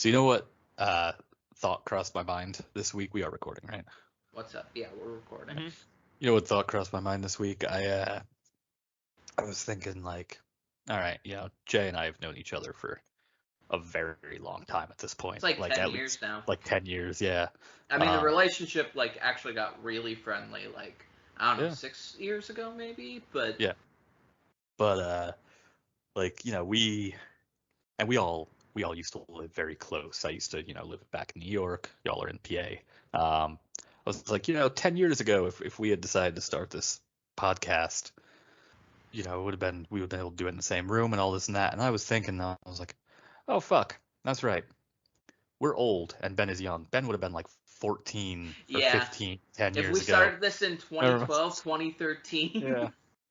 So you know what thought crossed my mind this week? We are recording, right? What's up? Yeah, we're recording. Mm-hmm. You know what thought crossed my mind this week? I was thinking like, all right, Jay and I have known each other for a very, very long time at this point. It's like 10 at years least, now. Like 10 years, yeah. I mean, the relationship actually got really friendly I don't know, 6 years ago maybe, but yeah. But we all used to live very close. I used to, live back in New York. Y'all are in PA. I was like, 10 years ago, if we had decided to start this podcast, we would have been able to do it in the same room and all this and that. And I was thinking, I was like, oh, fuck, that's right. We're old and Ben is young. Ben would have been like 14 or 15, 10 years ago. If we started this in 2012, 2013.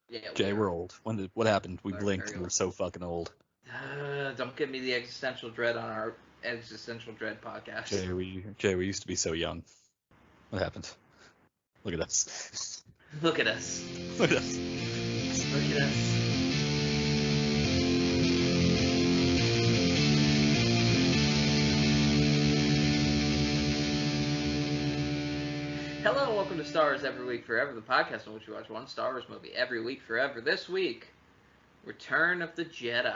Yeah. Jay, we're old. What happened? We blinked and we're so fucking old. Don't give me the existential dread on our existential dread podcast. Jay, we used to be so young. What happened? Look at us. Look at us. Look at us. Look at us. Hello and welcome to Star Wars Every Week Forever, the podcast in which we watch one Star Wars movie every week forever. This week, Return of the Jedi.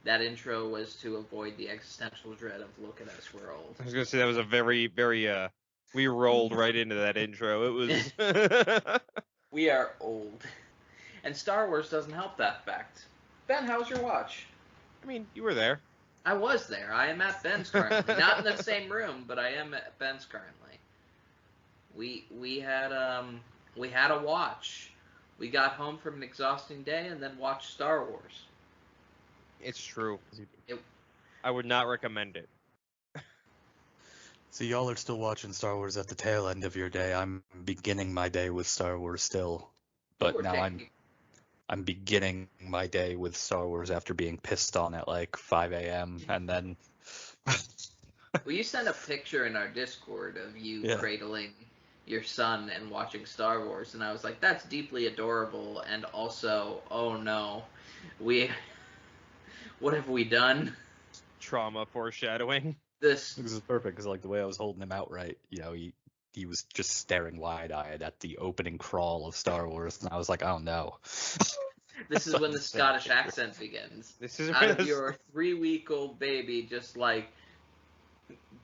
That intro was to avoid the existential dread of look at us, we're old. I was going to say that was a very, very, we rolled right into that intro. It was... We are old. And Star Wars doesn't help that fact. Ben, how was your watch? I mean, you were there. I was there. I am at Ben's currently. Not in the same room, but I am at Ben's currently. We had a watch. We got home from an exhausting day and then watched Star Wars. It's true. I would not recommend it. So y'all are still watching Star Wars at the tail end of your day. I'm beginning my day with Star Wars still, but now I'm beginning my day with Star Wars after being pissed on at like 5 a.m. and then. Well, you sent a picture in our Discord of you cradling your son and watching Star Wars, and I was like, that's deeply adorable, and also, oh no, what have we done? Trauma foreshadowing. This is perfect because like the way I was holding him outright, he was just staring wide-eyed at the opening crawl of Star Wars, and I was like, oh no. This is when the Scottish accent begins. This is out of your 3-week-old baby, just like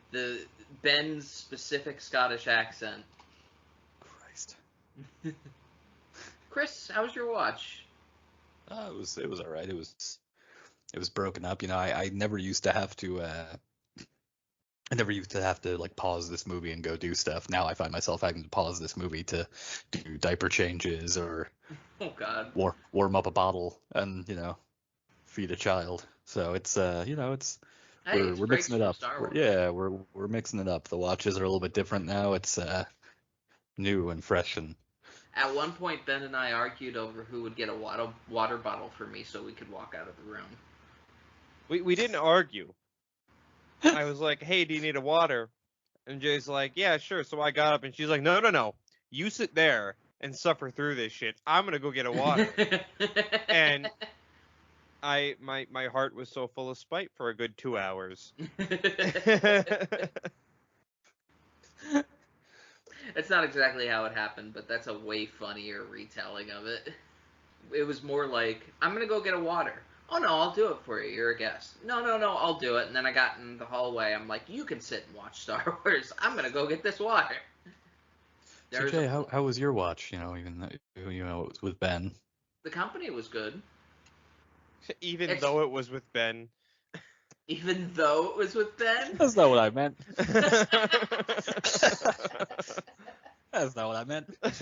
the Ben's specific Scottish accent. Christ. Chris, how was your watch? It was all right. It was broken up. I never used to have to. I never used to have to like pause this movie and go do stuff. Now I find myself having to pause this movie to do diaper changes or warm up a bottle and feed a child. So it's we're mixing it up. We're mixing it up. The watches are a little bit different now. It's new and fresh and. At one point, Ben and I argued over who would get a water bottle for me so we could walk out of the room. We didn't argue. I was like, hey, do you need a water? And Jay's like, yeah, sure. So I got up and she's like, no. You sit there and suffer through this shit. I'm going to go get a water. And my heart was so full of spite for a good 2 hours. It's not exactly how it happened, but that's a way funnier retelling of it. It was more like, I'm going to go get a water. Oh, no, I'll do it for you. You're a guest. No, I'll do it. And then I got in the hallway. I'm like, you can sit and watch Star Wars. I'm going to go get this water. So, Jay, how was your watch? Even though, it was with Ben. The company was good. Even though it was with Ben. Even though it was with Ben? That's not what I meant. That's not what I meant. That's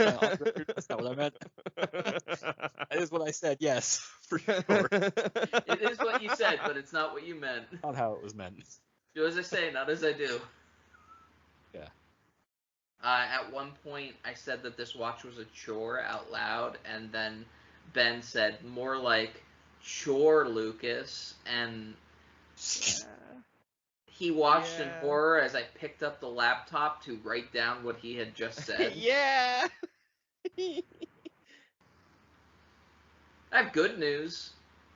not what I meant. That is what I said, yes, for sure. It is what you said, but it's not what you meant. Not how it was meant. Do as I say, not as I do. Yeah. At one point, I said that this watch was a chore out loud, and then Ben said, more like, chore, Lucas, and... He watched in horror as I picked up the laptop to write down what he had just said. Yeah! I have good news.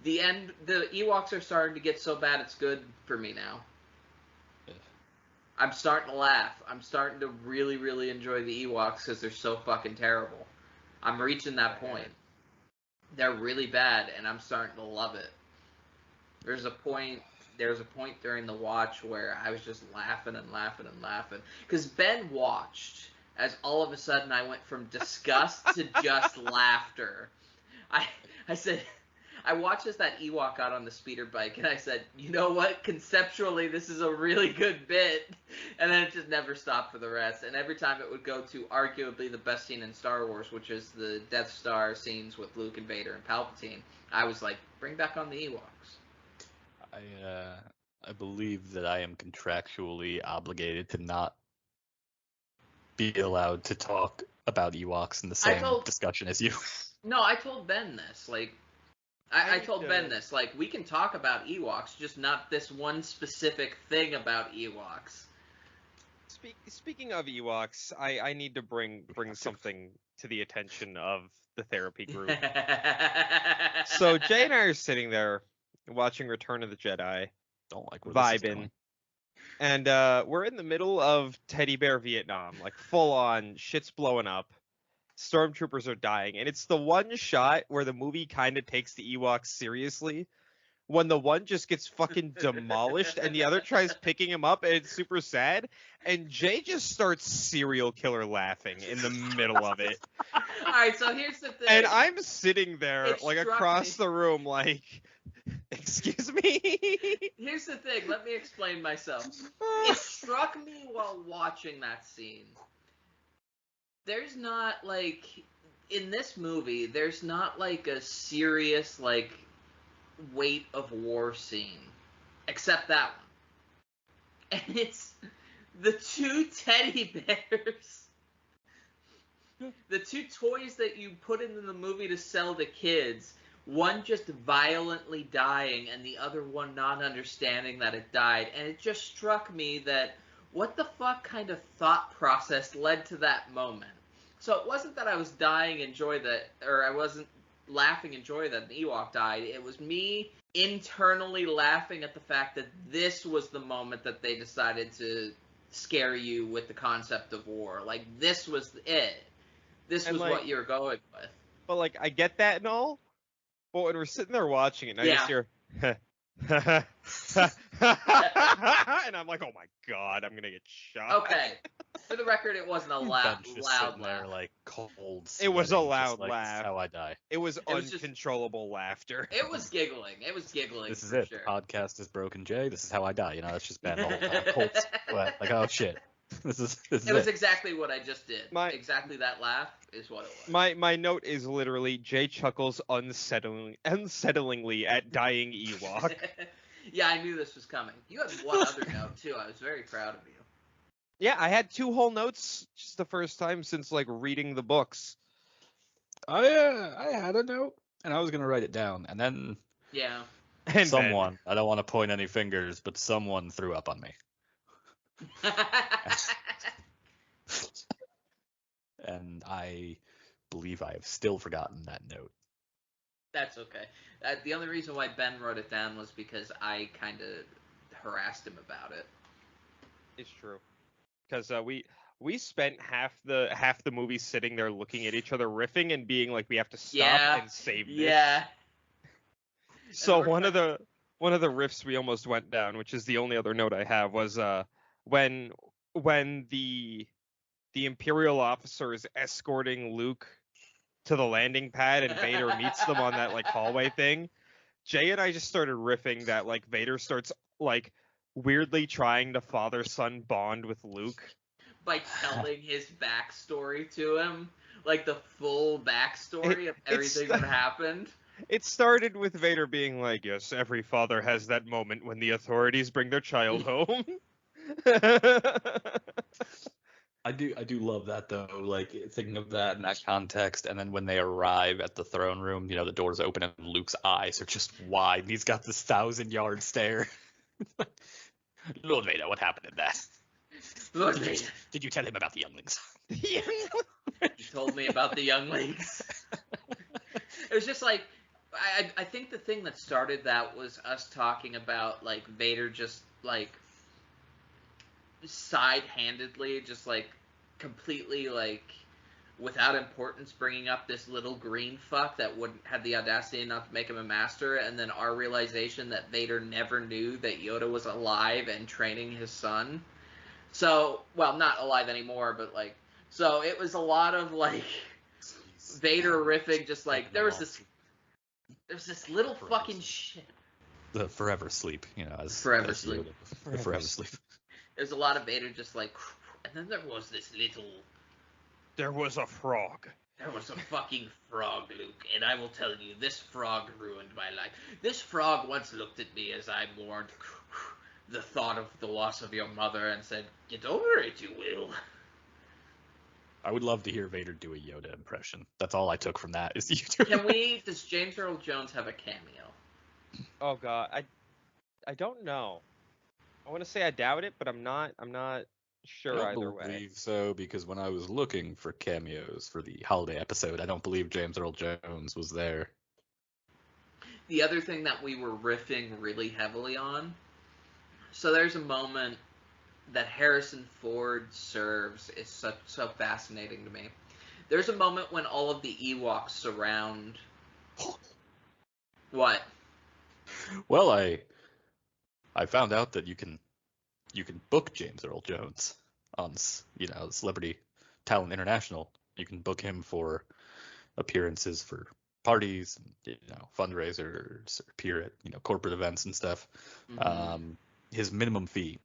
The Ewoks are starting to get so bad it's good for me now. Yeah. I'm starting to laugh. I'm starting to really, really enjoy the Ewoks because they're so fucking terrible. I'm reaching that point. They're really bad, and I'm starting to love it. There's a point during the watch where I was just laughing and laughing and laughing. Because Ben watched as all of a sudden I went from disgust to just laughter. I said... I watched as that Ewok got on the speeder bike, and I said, you know what? Conceptually, this is a really good bit. And then it just never stopped for the rest. And every time it would go to arguably the best scene in Star Wars, which is the Death Star scenes with Luke and Vader and Palpatine, I was like, bring back on the Ewoks. I believe that I am contractually obligated to not be allowed to talk about Ewoks in the same discussion as you. No, I told Ben this. Like, I told Ben this. Like, we can talk about Ewoks, just not this one specific thing about Ewoks. Speaking of Ewoks, I need to bring something to the attention of the therapy group. So Jay and I are sitting there watching Return of the Jedi. Don't like where this is vibing. going. And we're in the middle of Teddy Bear Vietnam, like full on, shit's blowing up. Stormtroopers are dying, and it's the one shot where the movie kind of takes the Ewoks seriously. When the one just gets fucking demolished, and the other tries picking him up, and it's super sad. And Jay just starts serial killer laughing in the middle of it. All right, so here's the thing. And I'm sitting there, like across the room, like, excuse me. Here's the thing. Let me explain myself. It struck me while watching that scene. There's not, like, in this movie, there's not, like, a serious, like, weight of war scene. Except that one. And it's the two teddy bears. The two toys that you put into the movie to sell to kids. One just violently dying, and the other one not understanding that it died. And it just struck me that what the fuck kind of thought process led to that moment? So it wasn't that I was dying in joy that, or I wasn't laughing in joy that an Ewok died. It was me internally laughing at the fact that this was the moment that they decided to scare you with the concept of war. Like, this was it. This was, like, what you were going with. But, like, I get that and all, but when we're sitting there watching it, and I just hear, and I'm like, oh my god, I'm gonna get shot. Okay, for the record, it wasn't a loud laugh. There, like, cold. It was a loud like, laugh. That's how I die. It was uncontrollable laughter. It was giggling. It was giggling. This is it. Sure. The podcast is broken, Jay. This is how I die. You know, that's just bad the whole time. Cold sweat. Like, oh shit. This is it. Was exactly what I just did. Exactly that laugh is what it was. My note is literally Jay chuckles unsettlingly at dying Ewok. Yeah, I knew this was coming. You had one other note too. I was very proud of you. Yeah, I had 2 whole notes just the first time since, like, reading the books. Oh yeah, I had a note and I was gonna write it down, and then and someone, I don't want to point any fingers, but someone threw up on me. And I believe I have still forgotten that note. That's okay. The only reason why Ben wrote it down was because I kind of harassed him about it. It's true, because we spent half the movie sitting there looking at each other riffing and being like, we have to stop and save this. Yeah. So one of the riffs we almost went down, which is the only other note I have, was when the Imperial officer is escorting Luke to the landing pad and Vader meets them on that, like, hallway thing. Jay and I just started riffing that, like, Vader starts, like, weirdly trying to father-son bond with Luke by telling his backstory to him, like the full backstory of everything that happened. It started with Vader being like, yes, every father has that moment when the authorities bring their child home. I do love that, though, like, thinking of that in that context, and then when they arrive at the throne room, you know, the doors open and Luke's eyes are just wide, and he's got this 1,000-yard stare. Lord Vader, what happened in that? Lord Vader. Did you tell him about the younglings? You told me about the younglings. It was just like, I think the thing that started that was us talking about like Vader just like side-handedly, just like completely like without importance, bringing up this little green fuck that wouldn't have the audacity not to make him a master, and then our realization that Vader never knew that Yoda was alive and training his son. So, well, not alive anymore, but like, so it was a lot of like Vader riffing, just like there was this little fucking shit. The forever sleep, you know, as Forever as sleep. Yoda, the forever sleep. There's a lot of Vader just like, and then there was this little. There was a frog. There was a fucking frog, Luke, and I will tell you, this frog ruined my life. This frog once looked at me as I mourned the thought of the loss of your mother and said, "Get over it, you will." I would love to hear Vader do a Yoda impression. That's all I took from that. Is you doing. Does James Earl Jones have a cameo? Oh god, I don't know. I want to say I doubt it, but I'm not sure I either don't way. believe so, because when I was looking for cameos for the holiday episode, I don't believe James Earl Jones was there. The other thing that we were riffing really heavily on, so there's a moment that Harrison Ford serves is so fascinating to me. There's a moment when all of the Ewoks surround. What? Well, I found out that you can book James Earl Jones on, you know, Celebrity Talent International. You can book him for appearances for parties, you know, fundraisers, or appear at, you know, corporate events and stuff. Mm-hmm. His minimum fee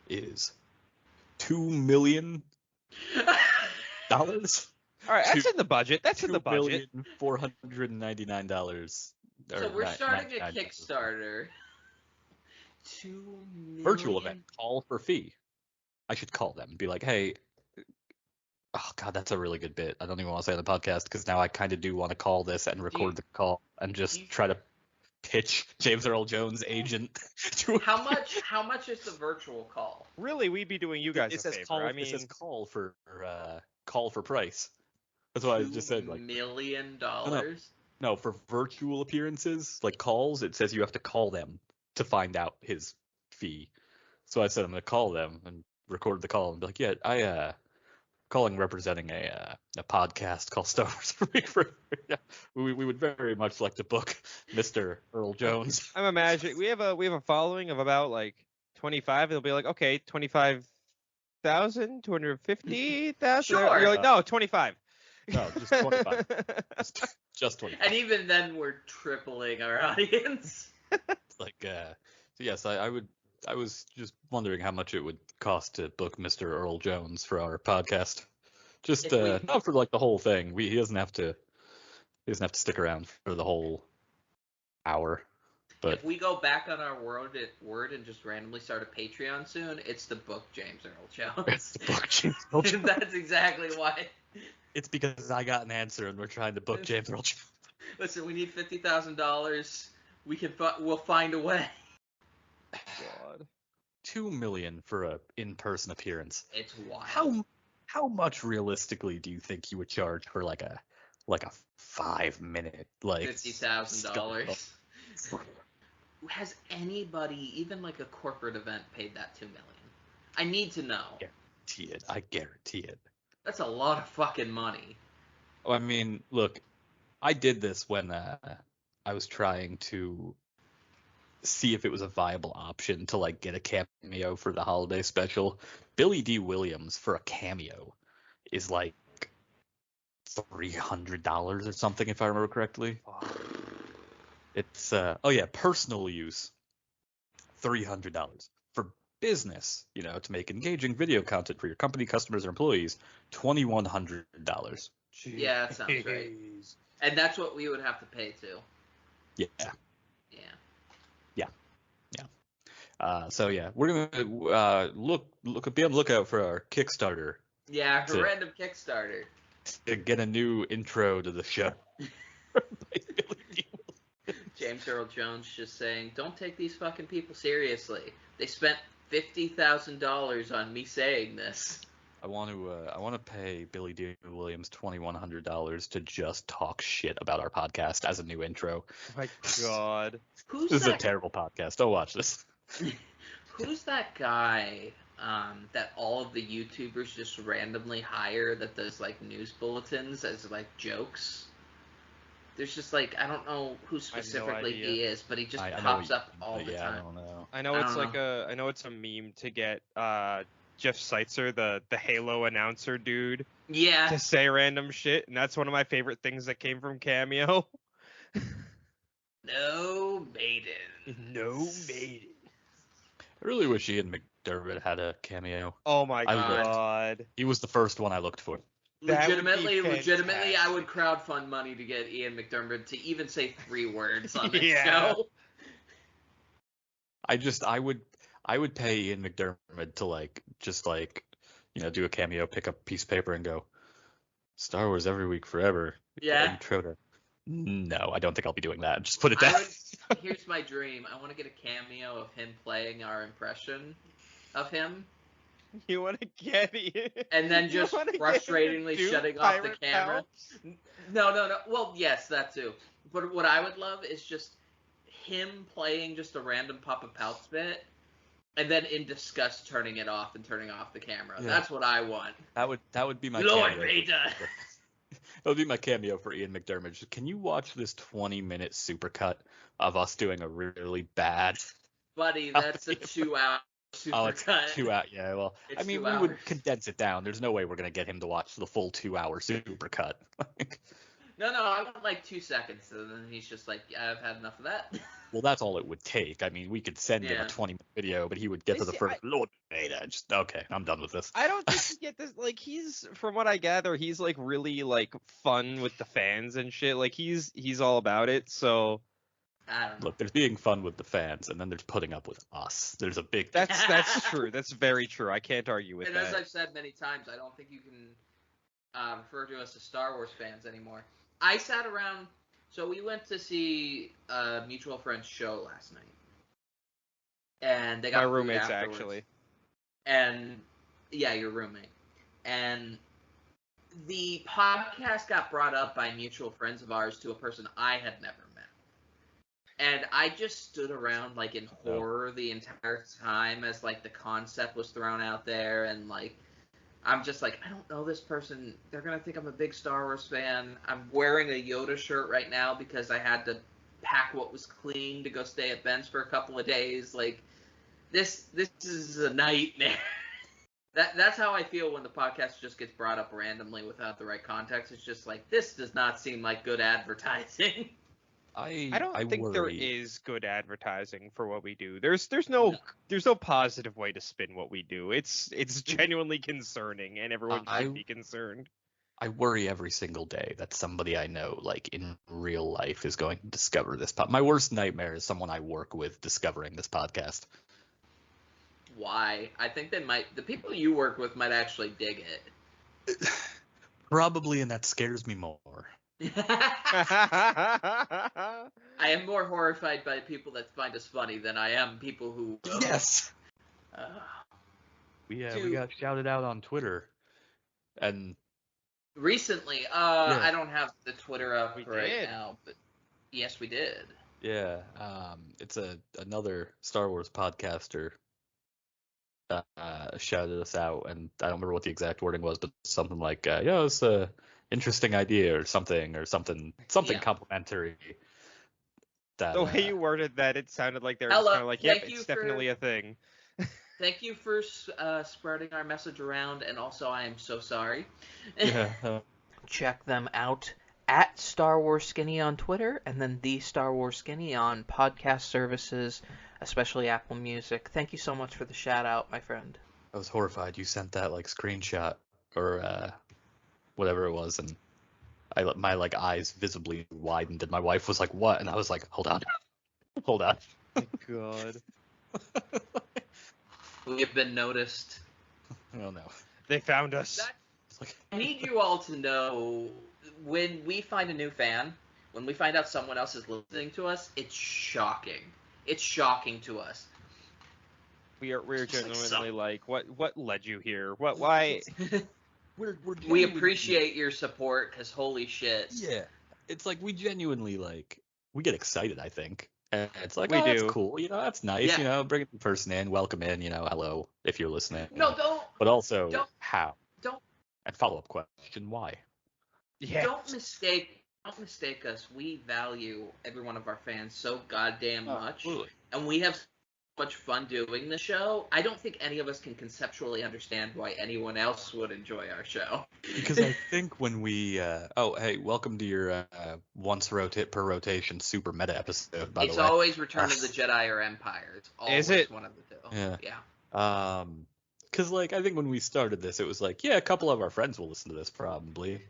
is $2 million. All right, that's in the budget. That's in the budget. $2,499. So we're starting a Kickstarter. 2 million. Virtual event. Call for fee. I should call them and be like, hey, oh god, that's a really good bit. I don't even want to say on the podcast because now I kind of do want to call this and record the call and just try to pitch James Earl Jones' agent to. How much is the virtual call? Really, we'd be doing you guys It a says favor. call. I mean, it says call for price. That's why I just said like $2 million. No, for virtual appearances, like calls, it says you have to call them to find out his fee. So I said I'm gonna call them and record the call and be like, yeah, I calling representing a podcast called Star Wars yeah, we would very much like to book Mr. Earl Jones. I'm imagining we have a following of about like 25. It'll be like, okay, 25,000, 250,000. Sure. You're like, no, 25. No, just 25. just 25. And even then, we're tripling our audience. Like, so yes, I was just wondering how much it would cost to book Mr. Earl Jones for our podcast. Just not for like the whole thing. He doesn't have to stick around for the whole hour. But if we go back on our word and just randomly start a Patreon soon, it's the book James Earl Jones. It's the book James Earl Jones. That's exactly why. It's because I got an answer and we're trying to book James Earl Jones. Listen, we need $50,000. We'll find a way. God. $2 million for a in-person appearance. It's wild. How much realistically do you think you would charge for like a 5-minute like $50,000? Has anybody, even like a corporate event, paid that $2 million? I need to know. I guarantee it. That's a lot of fucking money. Oh, I mean, look, I did this when I was trying to see if it was a viable option to like get a cameo for the holiday special. Billy D. Williams for a cameo is like $300 or something, if I remember correctly. It's personal use, $300. For business, you know, to make engaging video content for your company, customers, or employees, $2,100. Yeah, that sounds right. And that's what we would have to pay too. Yeah. So yeah, we're gonna be on the lookout for our Kickstarter. Yeah, our random Kickstarter. To get a new intro to the show. James Earl Jones just saying, "Don't take these fucking people seriously. They spent $50,000 on me saying this." I want to pay Billy D. Williams $2,100 to just talk shit about our podcast as a new intro. Oh my God. Who's This is a that? terrible podcast. Don't watch this. Who's that guy that all of the YouTubers just randomly hire that does like news bulletins as like jokes? There's just like I don't know who specifically idea. he is, but he just I know pops what you up mean, all but the yeah, time. I don't know. I know I it's don't like I know it's a meme to get Jeff Seitzer, the Halo announcer dude, Yeah. to say random shit, and that's one of my favorite things that came from Cameo. No maiden. No maiden. I really wish Ian McDermott had a cameo. Oh my I would. God. He was the first one I looked for. That would be Legitimately, I fantastic. would crowdfund money to get Ian McDermott to even say 3 words on this Yeah. show. I would pay Ian McDermott to just do a cameo, pick up a piece of paper and go, Star Wars every week forever. Yeah. Intro to... No, I don't think I'll be doing that. Just put it down. Here's my dream. I want to get a cameo of him playing our impression of him, You want to get it? and then You just wanna get frustratingly him to do shutting off the pirate camera. pals? No. Well, yes, that too. But what I would love is just him playing just a random Papa Pouts bit, and then in disgust turning it off and turning off the camera. Yeah. That's what I want. That would be my Lord cameo. Vader. That would be my cameo for Ian McDermott. Just, can you watch this 20-minute supercut of us doing a really bad... Buddy, that's a 2-hour it's supercut. 2 hours. Yeah, well, It's I mean, 2 we would hours. condense it down. There's no way we're gonna get him to watch the full 2-hour supercut. No, I want like 2 seconds, and then he's just like, yeah, I've had enough of that. Well, that's all it would take. I mean, we could send him Yeah. a 20-minute video, but he would get to the See, first Lord Vader. Just okay, I'm done with this. I don't think you get this. Like, he's, from what I gather, he's like really like fun with the fans and shit. Like, he's all about it. So I don't know. Look, there's being fun with the fans, and then there's putting up with us. There's a big. that's true. That's very true. I can't argue with And that. as I've said many times, I don't think you can refer to us as Star Wars fans anymore. I sat around, so we went to see a mutual friend's show last night, and they got My food roommates afterwards. actually. And yeah, your roommate. And the podcast got brought up by mutual friends of ours to a person I had never met. And I just stood around like in horror the entire time as like the concept was thrown out there, and like I'm just like, I don't know this person. They're gonna think I'm a big Star Wars fan. I'm wearing a Yoda shirt right now because I had to pack what was clean to go stay at Ben's for a couple of days. Like this is a nightmare. That's how I feel when the podcast just gets brought up randomly without the right context. It's just like, this does not seem like good advertising. I don't think worry. there is good advertising for what we do. There's no positive way to spin what we do. It's genuinely concerning, and everyone should be concerned. I worry every single day that somebody I know, like in real life, is going to discover this My worst nightmare is someone I work with discovering this podcast. Why? I think the people you work with might actually dig it. Probably, and that scares me more. I am more horrified by people that find us funny than I am people who... Yes! Uh, We got shouted out on Twitter. And recently, Yeah. I don't have the Twitter up We right did. now, but yes, we did. yeah, it's another Star Wars podcaster shouted us out, and I don't remember what the exact wording was, but something like, it's a interesting idea or something Yeah. complimentary. That, The way you worded that, it sounded like they were just Hello, kind of like, yep, thank you it's for- definitely a thing. Thank you for spreading our message around, and also I am so sorry. yeah, Check them out at Star Wars Skinny on Twitter, and then the Star Wars Skinny on podcast services, especially Apple Music. Thank you so much for the shout out, my friend. I was horrified. You sent that screenshot or whatever it was, and my eyes visibly widened, and my wife was like, "What?" And I was like, "Hold on." God. We have been noticed. Oh no. They found us. It's like, I need you all to know, when we find a new fan, when we find out someone else is listening to us, it's shocking. It's shocking to us. We're Just like, genuinely like, what led you here? Why? We're We genuinely- appreciate your support, because holy shit. Yeah, it's like we genuinely like we get excited. I think, and it's like, We oh, that's do. cool. That's nice. Yeah. Bring a new person in, welcome in. Hello if you're listening. No, don't But also, don't- how? don't And follow up question: why? Yeah. don't mistake us. We value every one of our fans so goddamn much, Absolutely. and we have so much fun doing the show. I don't think any of us can conceptually understand why anyone else would enjoy our show. Because I think when we oh hey, welcome to your once per rotation super meta episode. By It's the way, always Return of the Jedi or Empire. It's always it? one of the two. Yeah. Because like I think when we started this, it was like, yeah, a couple of our friends will listen to this probably,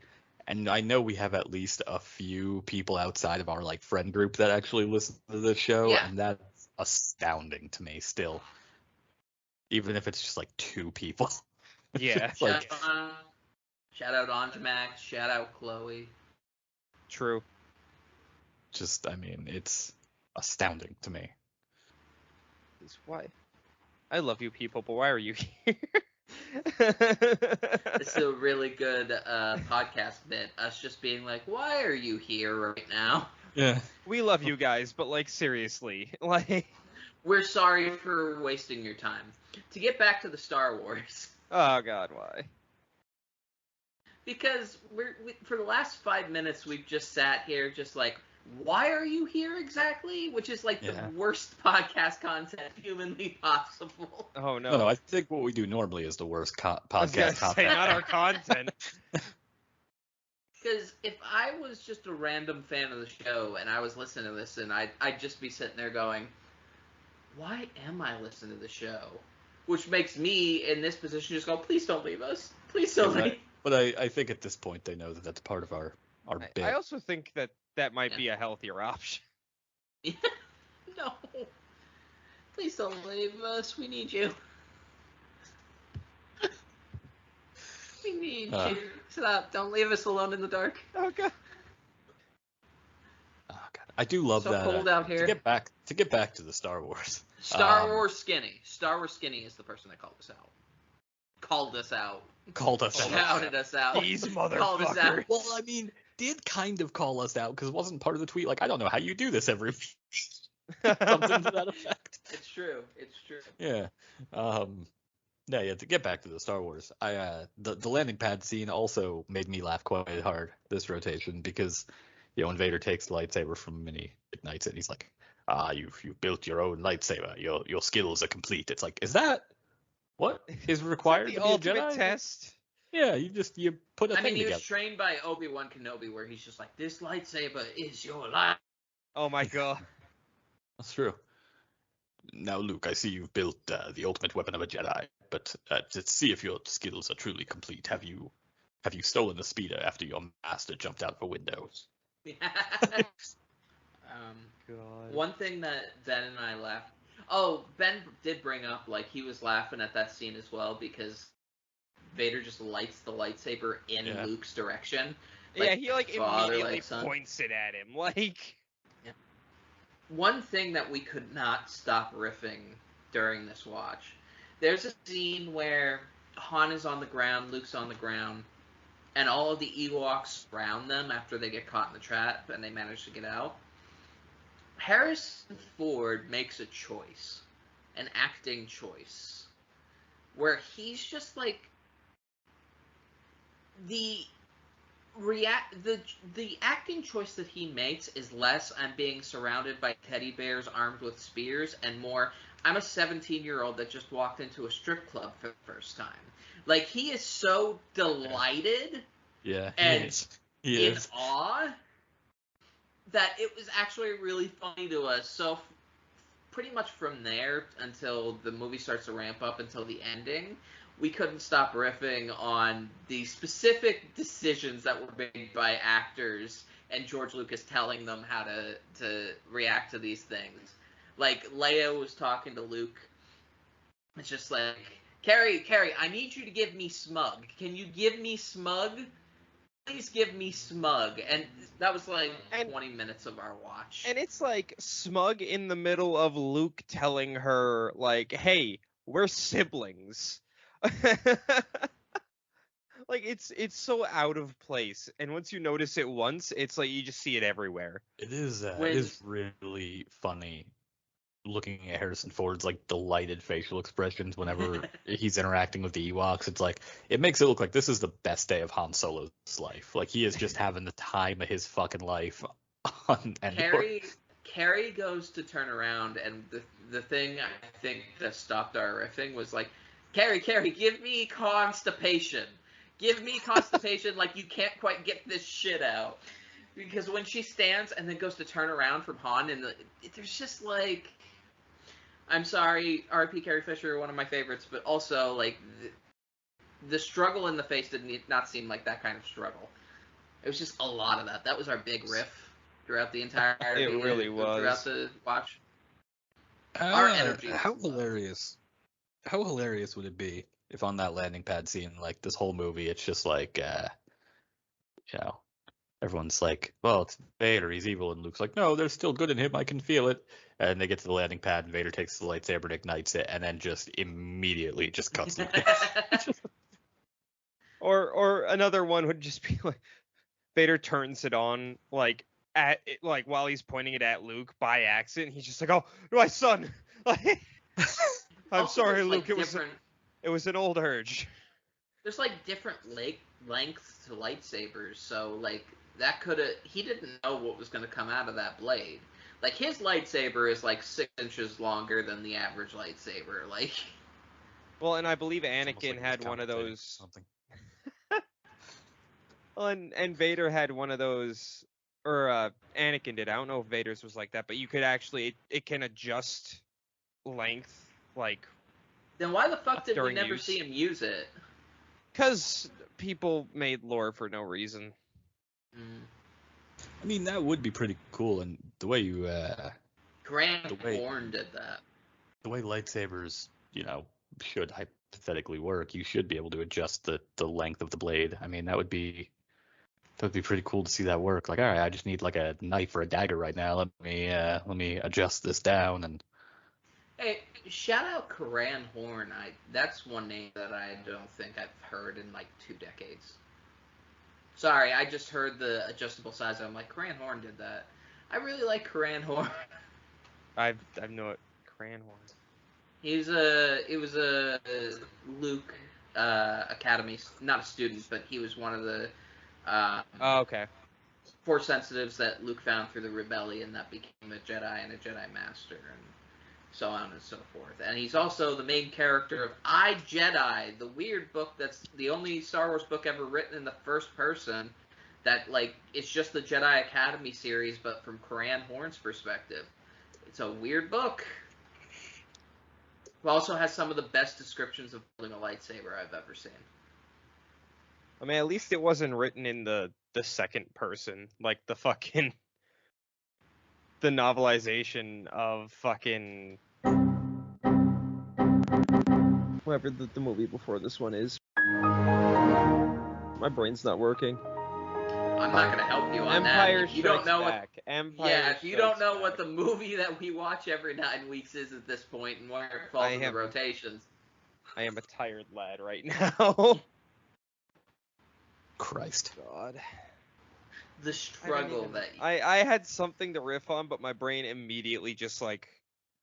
and I know we have at least a few people outside of our like friend group that actually listen to this show, Yeah. and that's astounding to me still. Even if it's just like 2 people. Yeah. It's like, Shout out Anjamax. Shout out Chloe. True. I mean, it's astounding to me. Why? I love you people, but why are you here? This is a really good podcast bit. Us just being like, why are you here right now? Yeah. We love you guys, but like seriously, like. We're sorry for wasting your time. To get back to the Star Wars, Oh God, why? because for the last 5 minutes we've just sat here just like, why are you here exactly? Which is like Yeah. the worst podcast content humanly possible. Oh no. No, I think what we do normally is the worst I was gonna podcast say, content. not our content. Because if I was just a random fan of the show and I was listening to this, and I'd just be sitting there going, why am I listening to the show? Which makes me, in this position, just go, please don't leave us. Please don't Yeah, leave. But I think at this point they know that that's part of our bit. I also think that might be a healthier option. No. Please don't leave us. We need you. We need you. Stop. Don't leave us alone in the dark. Oh God. Oh, God. I do love So that. cold out here. To get back to the Star Wars. Star Wars Skinny. Star Wars Skinny is the person that called us out. Called us out. Called us out. Shouted us out. These Called us out. motherfuckers. Well, I mean, did kind of call us out because it wasn't part of the tweet. Like, I don't know how you do this every week. Something to that effect. It's true. It's true. Yeah. Yeah. To get back to the Star Wars, the landing pad scene also made me laugh quite hard this rotation because, when Vader takes the lightsaber from him and he ignites it, and he's like, you've built your own lightsaber. Your skills are complete. It's like, is that what is required The to be a ultimate Jedi? test. Yeah, you put a I thing mean, he together. was trained by Obi-Wan Kenobi, where he's just like, this lightsaber is your life. Oh my God. That's true. Now, Luke, I see you've built the ultimate weapon of a Jedi, but to see if your skills are truly complete, have you stolen the speeder after your master jumped out of a window? God. One thing that Ben and I laughed. Oh, Ben did bring up, like, he was laughing at that scene as well because Vader just lights the lightsaber in Yeah. Luke's direction. Yeah, he like father, immediately like son. points it at him. Like. One thing that we could not stop riffing during this watch. There's a scene where Han is on the ground, Luke's on the ground, and all of the Ewoks surround them after they get caught in the trap and they manage to get out. Harrison Ford makes a choice, an acting choice, where he's just like the acting choice that he makes is less I'm being surrounded by teddy bears armed with spears and more I'm a 17-year-old that just walked into a strip club for the first time. Like, he is so delighted Yeah, and he in is. awe that it was actually really funny to us. So pretty much from there until the movie starts to ramp up until the ending, we couldn't stop riffing on the specific decisions that were made by actors and George Lucas telling them how to react to these things. Like, Leia was talking to Luke. It's just like, Carrie, I need you to give me smug. Can you give me smug? Please give me smug. And that was like 20 minutes of our watch. And it's like smug in the middle of Luke telling her, like, hey, we're siblings. Like it's so out of place, and once you notice it once, it's like you just see it everywhere. It is really funny looking at Harrison Ford's like delighted facial expressions whenever he's interacting with the Ewoks. It's like it makes it look like this is the best day of Han Solo's life. Like he is just having the time of his fucking life on Endor. Carrie goes to turn around, and the thing I think that stopped our riffing was like, Carrie, give me constipation. Give me constipation, like you can't quite get this shit out. Because when she stands and then goes to turn around from Han, and there's just like, I'm sorry, R.I.P. Carrie Fisher, one of my favorites, but also like the struggle in the face did not seem like that kind of struggle. It was just a lot of that. That was our big riff throughout the entire. It really was throughout the watch. Our energy. How hilarious! How hilarious would it be if on that landing pad scene, like this whole movie, it's just like, you know, everyone's like, well, it's Vader, he's evil, and Luke's like, no, there's still good in him, I can feel it. And they get to the landing pad, and Vader takes the lightsaber and ignites it, and then just immediately just cuts them. Or another one would just be like, Vader turns it on like while he's pointing it at Luke by accident. He's just like, oh, my son. Like, I'm sorry, Luke. Like it was an old urge. There's like different lengths to lightsabers, so like that he didn't know what was going to come out of that blade. Like his lightsaber is like 6 inches longer than the average lightsaber. Like, well, and I believe Anakin had one of those. Something. Well, and Vader had one of those, or Anakin did. I don't know if Vader's was like that, but you could actually it can adjust length, like. Then why the fuck did we never use. see him use it? Because people made lore for no reason. I mean, that would be pretty cool, and the way you Grant Horn did that. The way lightsabers, should hypothetically work, you should be able to adjust the length of the blade. I mean, that would be pretty cool to see that work. Like, all right, I just need like a knife or a dagger right now. Let me adjust this down. And hey, shout out Karan Horn. That's one name that I don't think I've heard in like 2 decades. Sorry, I just heard the adjustable size. I'm like, Karan Horn did that. I really like Karan Horn. I've no Karan Horn. It was a Luke Academy, not a student, but he was one of the okay. Force sensitives that Luke found through the rebellion that became a Jedi and a Jedi Master, and so on and so forth. And he's also the main character of I, Jedi, the weird book that's the only Star Wars book ever written in the first person that, like, it's just the Jedi Academy series, but from Karan Horn's perspective. It's a weird book. It also has some of the best descriptions of building a lightsaber I've ever seen. I mean, at least it wasn't written in the second person, like the novelization of fucking whatever the movie before this one is. My brain's not working. I'm not gonna help you on Empire that. If you don't know Back. if you don't know what the movie that we watch every 9 weeks is at this point and where it falls in the rotations. I am a tired lad right now. Christ. God. The struggle I had something to riff on, but my brain immediately just like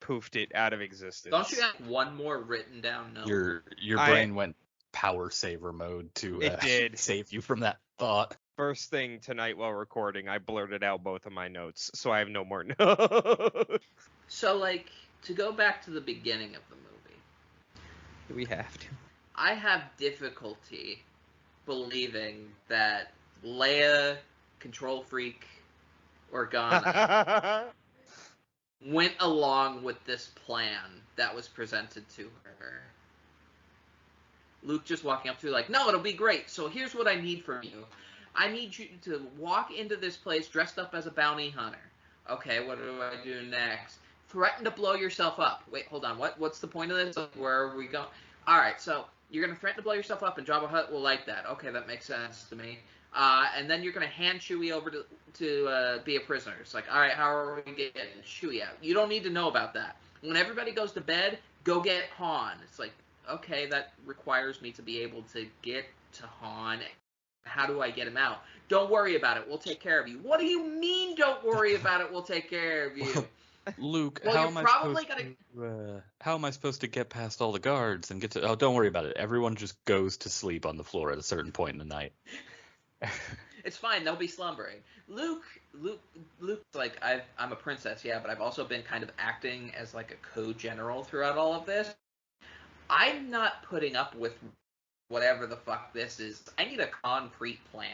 poofed it out of existence. Don't you have one more written down note? Your brain went power saver mode to save you from that thought. First thing tonight while recording, I blurted out both of my notes, so I have no more notes. So, like, to go back to the beginning of the movie. Do we have to? I have difficulty believing that Leia, Control Freak, Organa went along with this plan that was presented to her. Luke just walking up to her like, no, it'll be great. So here's what I need from you. I need you to walk into this place dressed up as a bounty hunter. Okay, what do I do next? Threaten to blow yourself up. Wait, hold on. What's the point of this? Where are we going? All right, so you're going to threaten to blow yourself up, and Jabba Hutt will like that. Okay, that makes sense to me. And then you're going to hand Chewie over to be a prisoner. It's like, all right, how are we getting Chewie out? You don't need to know about that. When everybody goes to bed, go get Han. It's like, okay, that requires me to be able to get to Han. How do I get him out? Don't worry about it. We'll take care of you. What do you mean, don't worry about it? We'll take care of you. Luke, Well, how you're am I probably supposed to how am I supposed to get past all the guards and get to? Oh, don't worry about it. Everyone just goes to sleep on the floor at a certain point in the night. It's fine. They'll be slumbering. Luke's like, I'm a princess, yeah, but I've also been kind of acting as like a co-general throughout all of this. I'm not putting up with whatever the fuck this is. I need a concrete plan.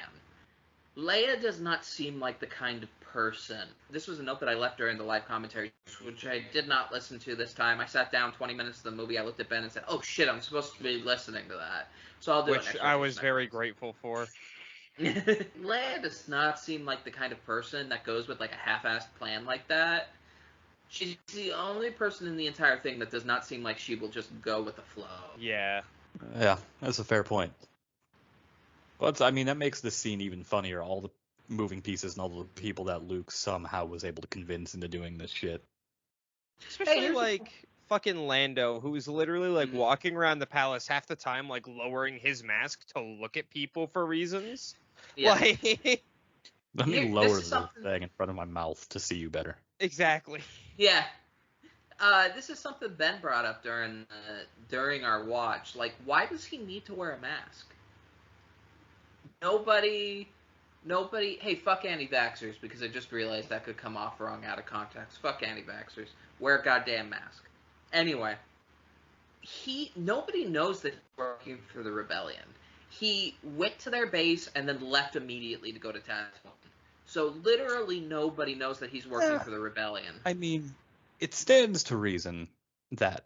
Leia does not seem like the kind of person. This was a note that I left during the live commentary, which I did not listen to this time. I sat down 20 minutes of the movie. I looked at Ben and said, "Oh shit, I'm supposed to be listening to that." So I'll do it Which next I week. was very grateful for. Leia does not seem like the kind of person that goes with like a half-assed plan like that. She's the only person in the entire thing that does not seem like she will just go with the flow. Yeah. Yeah, that's a fair point. But I mean, that makes this scene even funnier. All the moving pieces and all the people that Luke somehow was able to convince into doing this shit. Especially like fucking Lando, who's literally like walking around the palace half the time, like lowering his mask to look at people for reasons. Yeah. Like, Let me lower the thing in front of my mouth to see you better. Exactly. Yeah. This is something Ben brought up during our watch. Like, why does he need to wear a mask? Nobody. Hey, fuck anti-vaxxers, because I just realized that could come off wrong out of context. Fuck anti-vaxxers. Wear a goddamn mask. Anyway, nobody knows that he's working for the rebellion. He went to their base and then left immediately to go to Tatooine. So literally nobody knows that he's working for the rebellion. I mean, it stands to reason that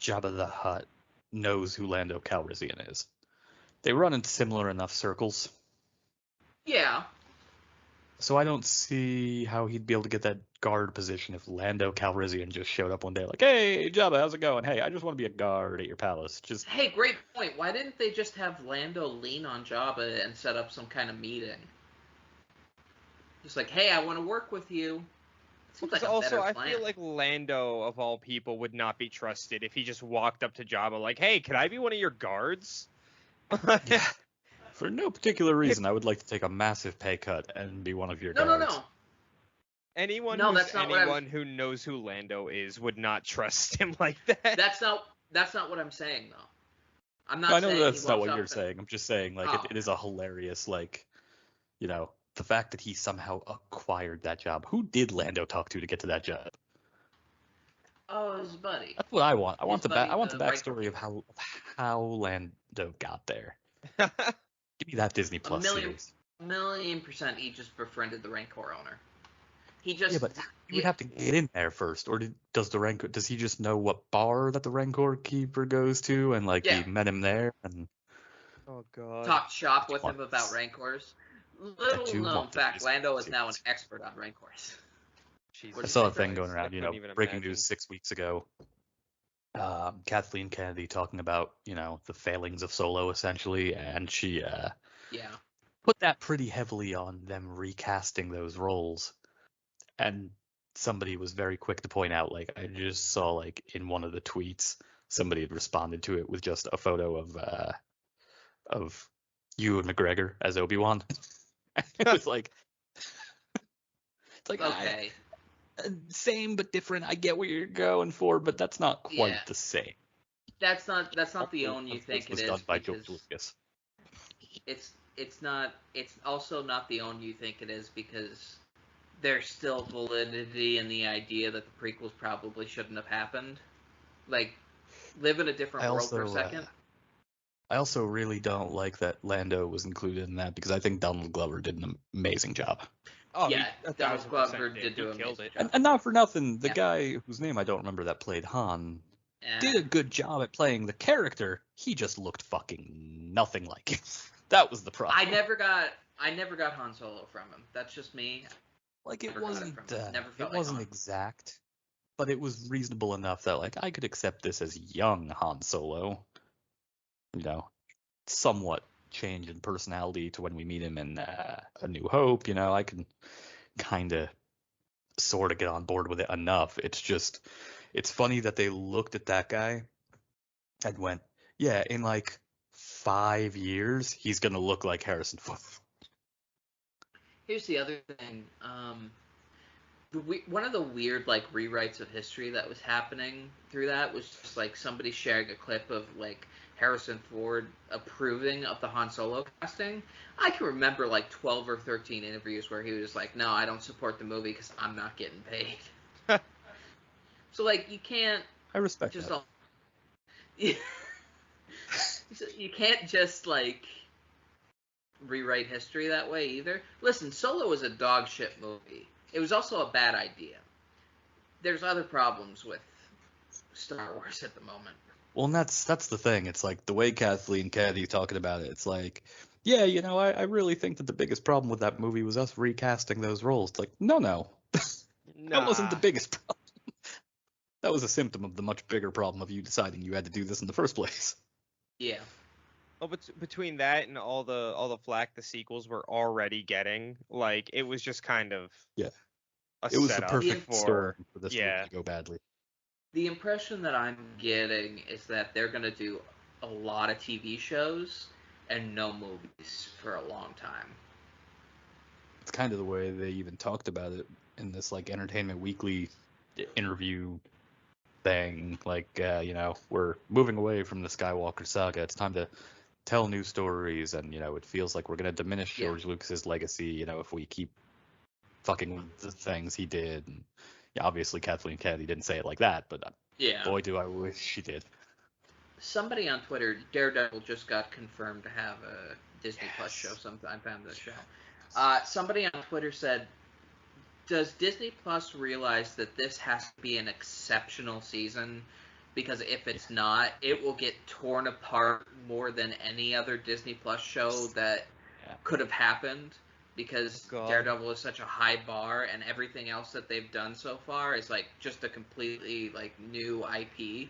Jabba the Hutt knows who Lando Calrissian is. They run in similar enough circles. Yeah. So I don't see how he'd be able to get that guard position if Lando Calrissian just showed up one day like, "Hey, Jabba, how's it going? Hey, I just want to be a guard at your palace." Hey, great point. Why didn't they just have Lando lean on Jabba and set up some kind of meeting? Just like, hey, I want to work with you. Seems like a better plan. I feel like Lando, of all people, would not be trusted if he just walked up to Jabba like, "Hey, can I be one of your guards?" Yeah. For no particular reason, I would like to take a massive pay cut and be one of your guards. No. Anyone who knows who Lando is would not trust him like that. That's not what I'm saying, though. I'm not. I know that's not what you're saying. I'm just saying, like, Oh. it is a hilarious, like, you know, the fact that he somehow acquired that job. Who did Lando talk to get to that job? Oh, his buddy. That's what I want. I want the the backstory of how Lando got there. Give me that Disney Plus series. $1,000,000% he just befriended the Rancor owner. He just. Yeah, but you would have to get in there first, or does he just know what bar that the Rancor keeper goes to, and like he met him there and oh god, talked shop with him about Rancors. Little known fact: Lando is now an expert on Rancors. I saw a thing going around, breaking news 6 weeks ago. Kathleen Kennedy talking about, the failings of Solo essentially, and she put that pretty heavily on them recasting those roles. And somebody was very quick to point out, like, I just saw, like, in one of the tweets, somebody had responded to it with just a photo of Ewan McGregor as Obi-Wan. It was like, it's like, okay. Same but different. I get what you're going for, but that's not quite the same. That's not the own you think it is. Done by George Lucas. It's not. It's also not the own you think it is because there's still validity in the idea that the prequels probably shouldn't have happened. Like, live in a different world for a second. I also really don't like that Lando was included in that because I think Donald Glover did an amazing job. Oh, yeah, Donald Glover did do killed it. And not for nothing, the guy whose name I don't remember that played Han did a good job at playing the character. He just looked fucking nothing like it. That was the problem. I never got Han Solo from him. That's just me. Like, it wasn't exact, but it was reasonable enough that, like, I could accept this as young Han Solo. Somewhat change in personality to when we meet him in A New Hope. I can kind of sort of get on board with it enough. It's just it's funny that they looked at that guy and went, yeah, in like 5 years, he's gonna look like Harrison Ford. Here's the other thing. One of the weird like rewrites of history that was happening through that was just like somebody sharing a clip of like Harrison Ford approving of the Han Solo casting. I can remember like 12 or 13 interviews where he was like, "No, I don't support the movie because I'm not getting paid." So like you can't I respect just that. you can't just like rewrite history that way either. Listen, Solo was a dog shit movie. It was also a bad idea. There's other problems with Star Wars at the moment. Well, and that's the thing. It's like the way Kathleen Kennedy talking about it. It's like, yeah, I really think that the biggest problem with that movie was us recasting those roles. It's like, no, that wasn't the Nah. biggest problem. That was a symptom of the much bigger problem of you deciding you had to do this in the first place. Yeah. Oh, but between that and all the flack the sequels were already getting, like it was just kind of Yeah. a It was the setup perfect for storm for this movie yeah. to go badly. The impression that I'm getting is that they're going to do a lot of TV shows and no movies for a long time. It's kind of the way they even talked about it in this like Entertainment Weekly interview thing. Like, we're moving away from the Skywalker saga. It's time to tell new stories, and it feels like we're gonna diminish Yeah. George Lucas's legacy. If we keep fucking with the things he did. And yeah, obviously Kathleen Kennedy didn't say it like that, but Yeah. boy, do I wish she did. Somebody on Twitter, Daredevil just got confirmed to have a Disney Plus show sometime. I found the show. Somebody on Twitter said, does Disney Plus realize that this has to be an exceptional season? Because if it's not, it will get torn apart more than any other Disney Plus show that could have happened. Because Daredevil is such a high bar, and everything else that they've done so far is like just a completely like new IP.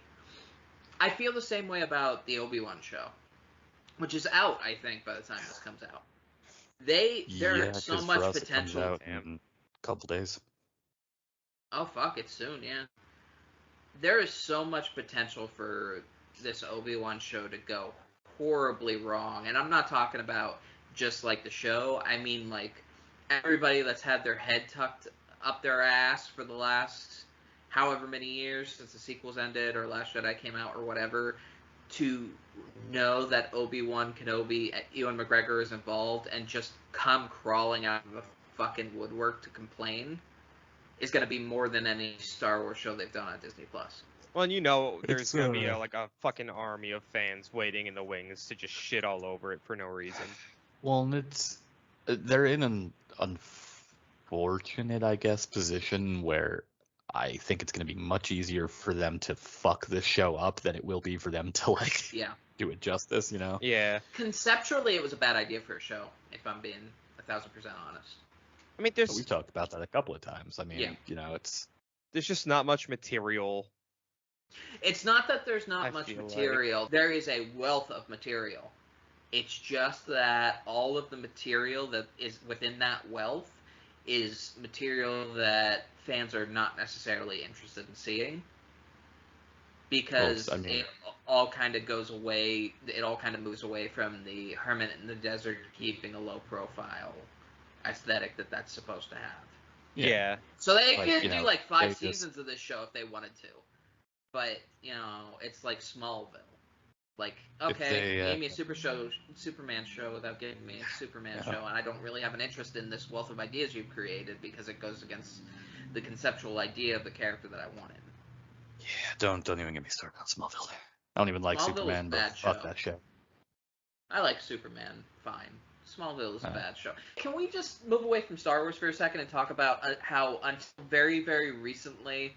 I feel the same way about the Obi-Wan show, which is out, I think, by the time this comes out. There's so much for us, potential. It comes out in a couple days. Oh fuck, it's soon, yeah. There is so much potential for this Obi-Wan show to go horribly wrong, and I'm not talking about just like the show. I mean like everybody that's had their head tucked up their ass for the last however many years since the sequels ended or Last Jedi came out or whatever, to know that Obi-Wan Kenobi, Ewan McGregor is involved and just come crawling out of the fucking woodwork to complain is going to be more than any Star Wars show they've done on Disney Plus. Well, and there's going to be a fucking army of fans waiting in the wings to just shit all over it for no reason. Well, and they're in an unfortunate, I guess, position where I think it's going to be much easier for them to fuck this show up than it will be for them to do it justice, Yeah. Conceptually, it was a bad idea for a show, if I'm being 1,000% honest. I mean, we've talked about that a couple of times. I mean, there's just not much material. It's not that there's not much material. Like there is a wealth of material. It's just that all of the material that is within that wealth is material that fans are not necessarily interested in seeing. Because it all kind of goes away, it all kind of moves away from the hermit in the desert keeping a low profile aesthetic that's supposed to have. Yeah. So they could do like 5 seasons of this show if they wanted to. But, it's like Smallville. Like, okay, give me a Superman show without giving me a Superman show, and I don't really have an interest in this wealth of ideas you've created because it goes against the conceptual idea of the character that I wanted. Yeah, don't even get me started on Smallville. I don't even like Superman, but fuck that show. I like Superman, fine. Smallville is a bad show. Can we just move away from Star Wars for a second and talk about how until very, very recently,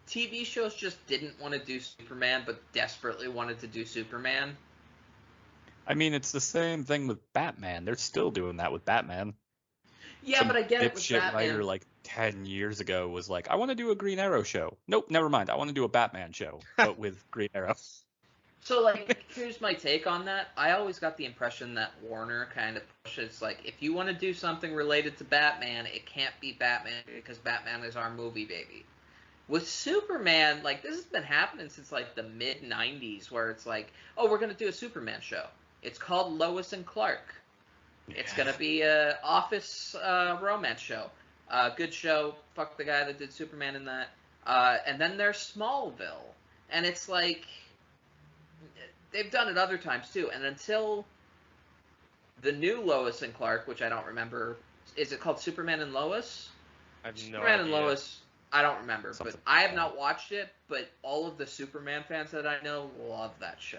TV shows just didn't want to do Superman, but desperately wanted to do Superman? I mean, it's the same thing with Batman. They're still doing that with Batman. Yeah, but I get it with Batman. Writer like 10 years ago was like, I want to do a Green Arrow show. Nope, never mind. I want to do a Batman show, but with Green Arrow. So, like, here's my take on that. I always got the impression that Warner kind of pushes, like, if you want to do something related to Batman, it can't be Batman because Batman is our movie, baby. With Superman, like, this has been happening since, like, the mid-90s, where it's like, oh, we're going to do a Superman show. It's called Lois and Clark. It's going to be a office romance show. Good show. Fuck the guy that did Superman in that. And then there's Smallville. And it's like, they've done it other times, too. And until the new Lois and Clark, which I don't remember, is it called Superman and Lois? I have no Superman idea. and Lois, I don't remember, Something but I have not watched it, but all of the Superman fans that I know love that show.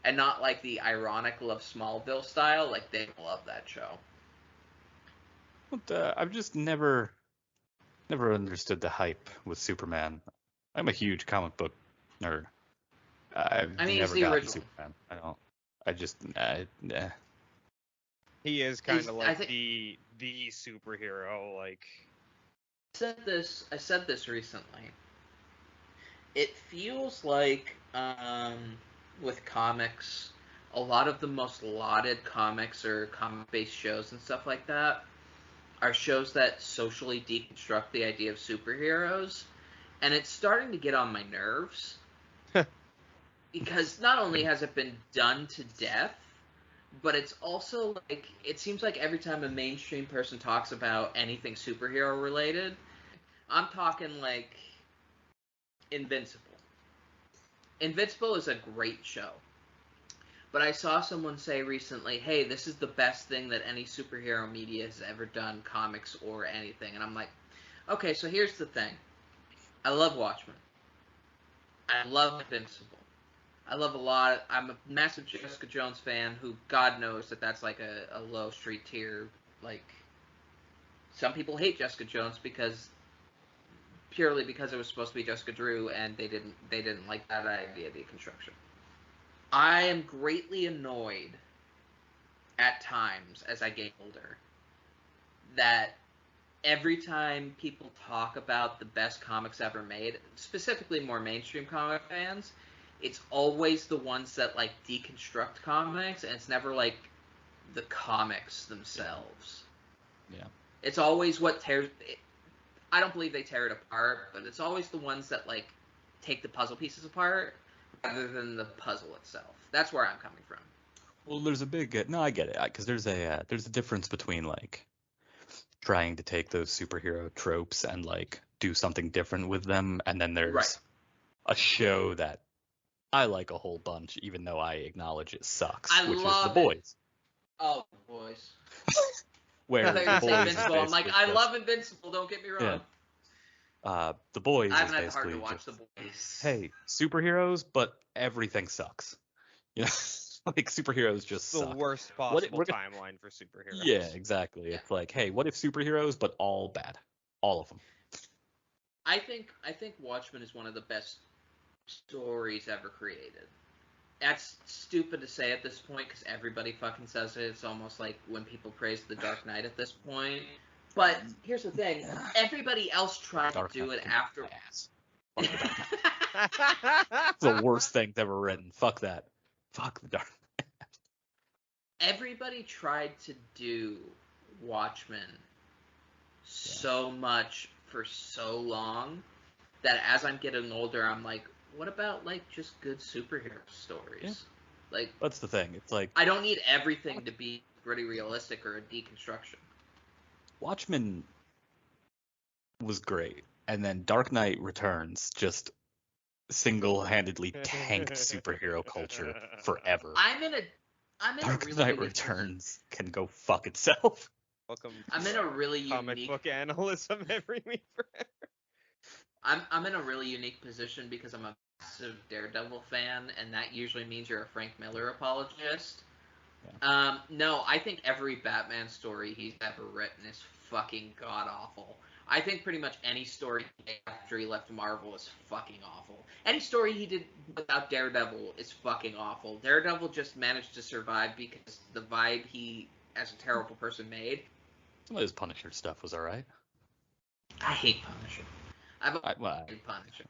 And not like the ironic love Smallville style, like they love that show. But, I've just never understood the hype with Superman. I'm a huge comic book nerd. I've I mean, it's never the gotten original. Superman. I just, He is kind He's- of I like think- the superhero. Like, I said this recently. It feels like, with comics, a lot of the most lauded comics or comic-based shows and stuff like that are shows that socially deconstruct the idea of superheroes, and it's starting to get on my nerves. Because not only has it been done to death, but it's also like, it seems like every time a mainstream person talks about anything superhero related, I'm talking like Invincible. Invincible is a great show. But I saw someone say recently, hey, this is the best thing that any superhero media has ever done, comics or anything. And I'm like, okay, so here's the thing. I love Watchmen. I love Invincible. I love a lot. I'm a massive Jessica Jones fan who, God knows that that's like a low street tier. Like, some people hate Jessica Jones purely because it was supposed to be Jessica Drew, and they didn't like that idea of deconstruction. I am greatly annoyed at times as I get older that every time people talk about the best comics ever made, specifically more mainstream comic fans, it's always the ones that like deconstruct comics, and it's never like the comics themselves. Yeah. It's always what tears it. I don't believe they tear it apart, but it's always the ones that like take the puzzle pieces apart rather than the puzzle itself. That's where I'm coming from. Well, there's a big no, I get it, because there's a difference between like trying to take those superhero tropes and like do something different with them, and then there's Right. a show that I like a whole bunch, even though I acknowledge it sucks, I which is love The it. Boys. Oh, boys. Where I thought you were The saying Boys is Invincible. I'm like, basically I just- love Invincible. Don't get me wrong. The Boys I is haven't had the heart basically to watch just, The Boys. hey, superheroes, but everything sucks. You know, like superheroes just the suck. worst possible we're timeline for superheroes. Yeah, exactly. Yeah. It's like, hey, what if superheroes, but all bad, all of them. I think Watchmen is one of the best stories ever created. That's stupid to say at this point because everybody fucking says it. It's almost like when people praise The Dark Knight at this point. But here's the thing: everybody else tried Dark to do Knight it can after. ass. Fuck the Dark Knight. It's the worst thing ever written. Fuck that. Fuck the Dark. Everybody tried to do Watchmen so much for so long that as I'm getting older, I'm like, what about like just good superhero stories? Yeah. Like, That's the thing. It's like I don't need everything to be gritty realistic or a deconstruction. Watchmen was great, and then Dark Knight Returns just single-handedly tanked superhero culture forever. I'm in a Dark really Knight unique Returns can go fuck itself. Welcome I'm to in a really comic unique book analysis every week forever. I'm in a really unique position because I'm a massive Daredevil fan, and that usually means you're a Frank Miller apologist. No, I think every Batman story he's ever written is fucking god awful. I think pretty much any story he made after he left Marvel is fucking awful. Any story he did without Daredevil is fucking awful. Daredevil just managed to survive because the vibe he, as a terrible person, made. Some of his Punisher stuff was alright. I hate Punisher. I Punisher.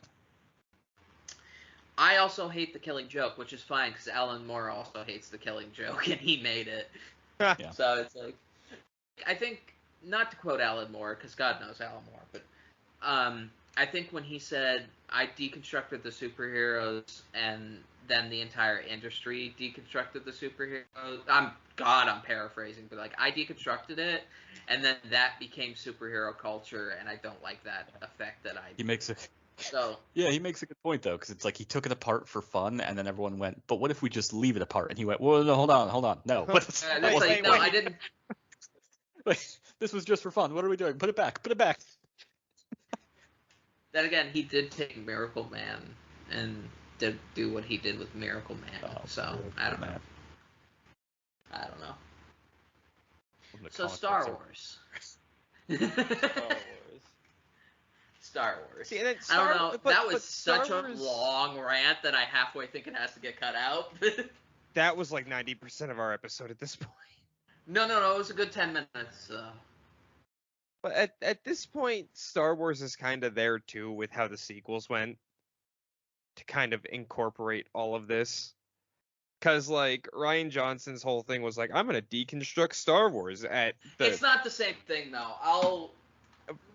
I also hate The Killing Joke, which is fine because Alan Moore also hates The Killing Joke, and he made it. Yeah. So it's like, I think, not to quote Alan Moore, because God knows Alan Moore, but I think when he said, I deconstructed the superheroes and then the entire industry deconstructed the superheroes. I'm paraphrasing, but like I deconstructed it and then that became superhero culture, and I don't like that effect that I He makes it. So Yeah, he makes a good point though, because it's like he took it apart for fun, and then everyone went, "But what if we just leave it apart?" And he went, "Well, no, hold on, no, that's like, no, I didn't. Wait, this was just for fun. What are we doing? Put it back. Put it back." Then again, he did take Miracle Man and did do what he did with Miracle Man. Oh, so I don't know. man. I don't know. The So comic Star books Wars. Star Wars. See, and then I don't know. That was Star such a Wars, long rant that I halfway think it has to get cut out. that was like 90% of our episode at this point. No. It was a good 10 minutes. But at this point, Star Wars is kind of there too with how the sequels went to kind of incorporate all of this. Because like Rian Johnson's whole thing was like, I'm gonna deconstruct Star Wars at the. It's not the same thing though.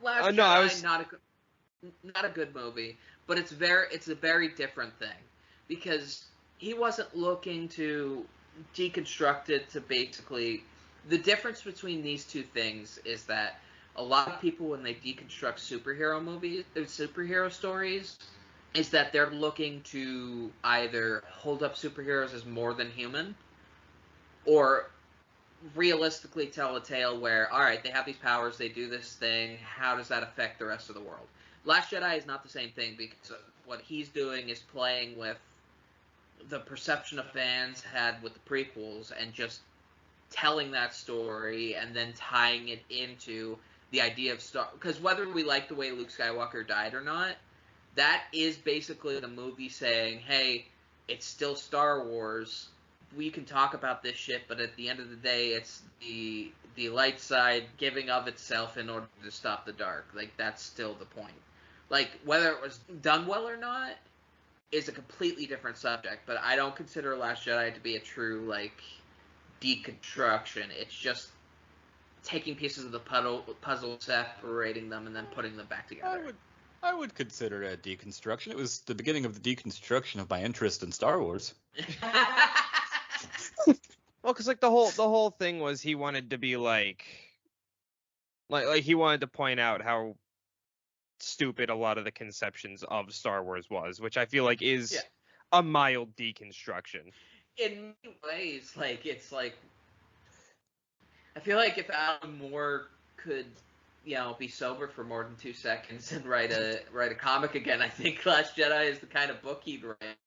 Last no, Jedi, not a good movie, but it's a very different thing because he wasn't looking to deconstruct it to basically. The difference between these two things is that a lot of people, when they deconstruct superhero stories, is that they're looking to either hold up superheroes as more than human, or realistically tell a tale where, all right, they have these powers, they do this thing, how does that affect the rest of the world? Last Jedi is not the same thing because what he's doing is playing with the perception of fans had with the prequels and just telling that story and then tying it into the idea of Star. Because whether we like the way Luke Skywalker died or not, that is basically the movie saying, hey, it's still Star Wars. We can talk about this shit, but at the end of the day, it's the light side giving of itself in order to stop the dark. Like, that's still the point. Like, whether it was done well or not is a completely different subject, but I don't consider Last Jedi to be a true, like, deconstruction. It's just taking pieces of the puzzle, separating them, and then putting them back together. I would consider it a deconstruction. It was the beginning of the deconstruction of my interest in Star Wars. Well, because like the whole thing was he wanted to be like he wanted to point out how stupid a lot of the conceptions of Star Wars was, which I feel like is a mild deconstruction. In many ways, like it's like I feel like if Alan Moore could, be sober for more than 2 seconds and write a comic again, I think Last Jedi is the kind of book he'd write.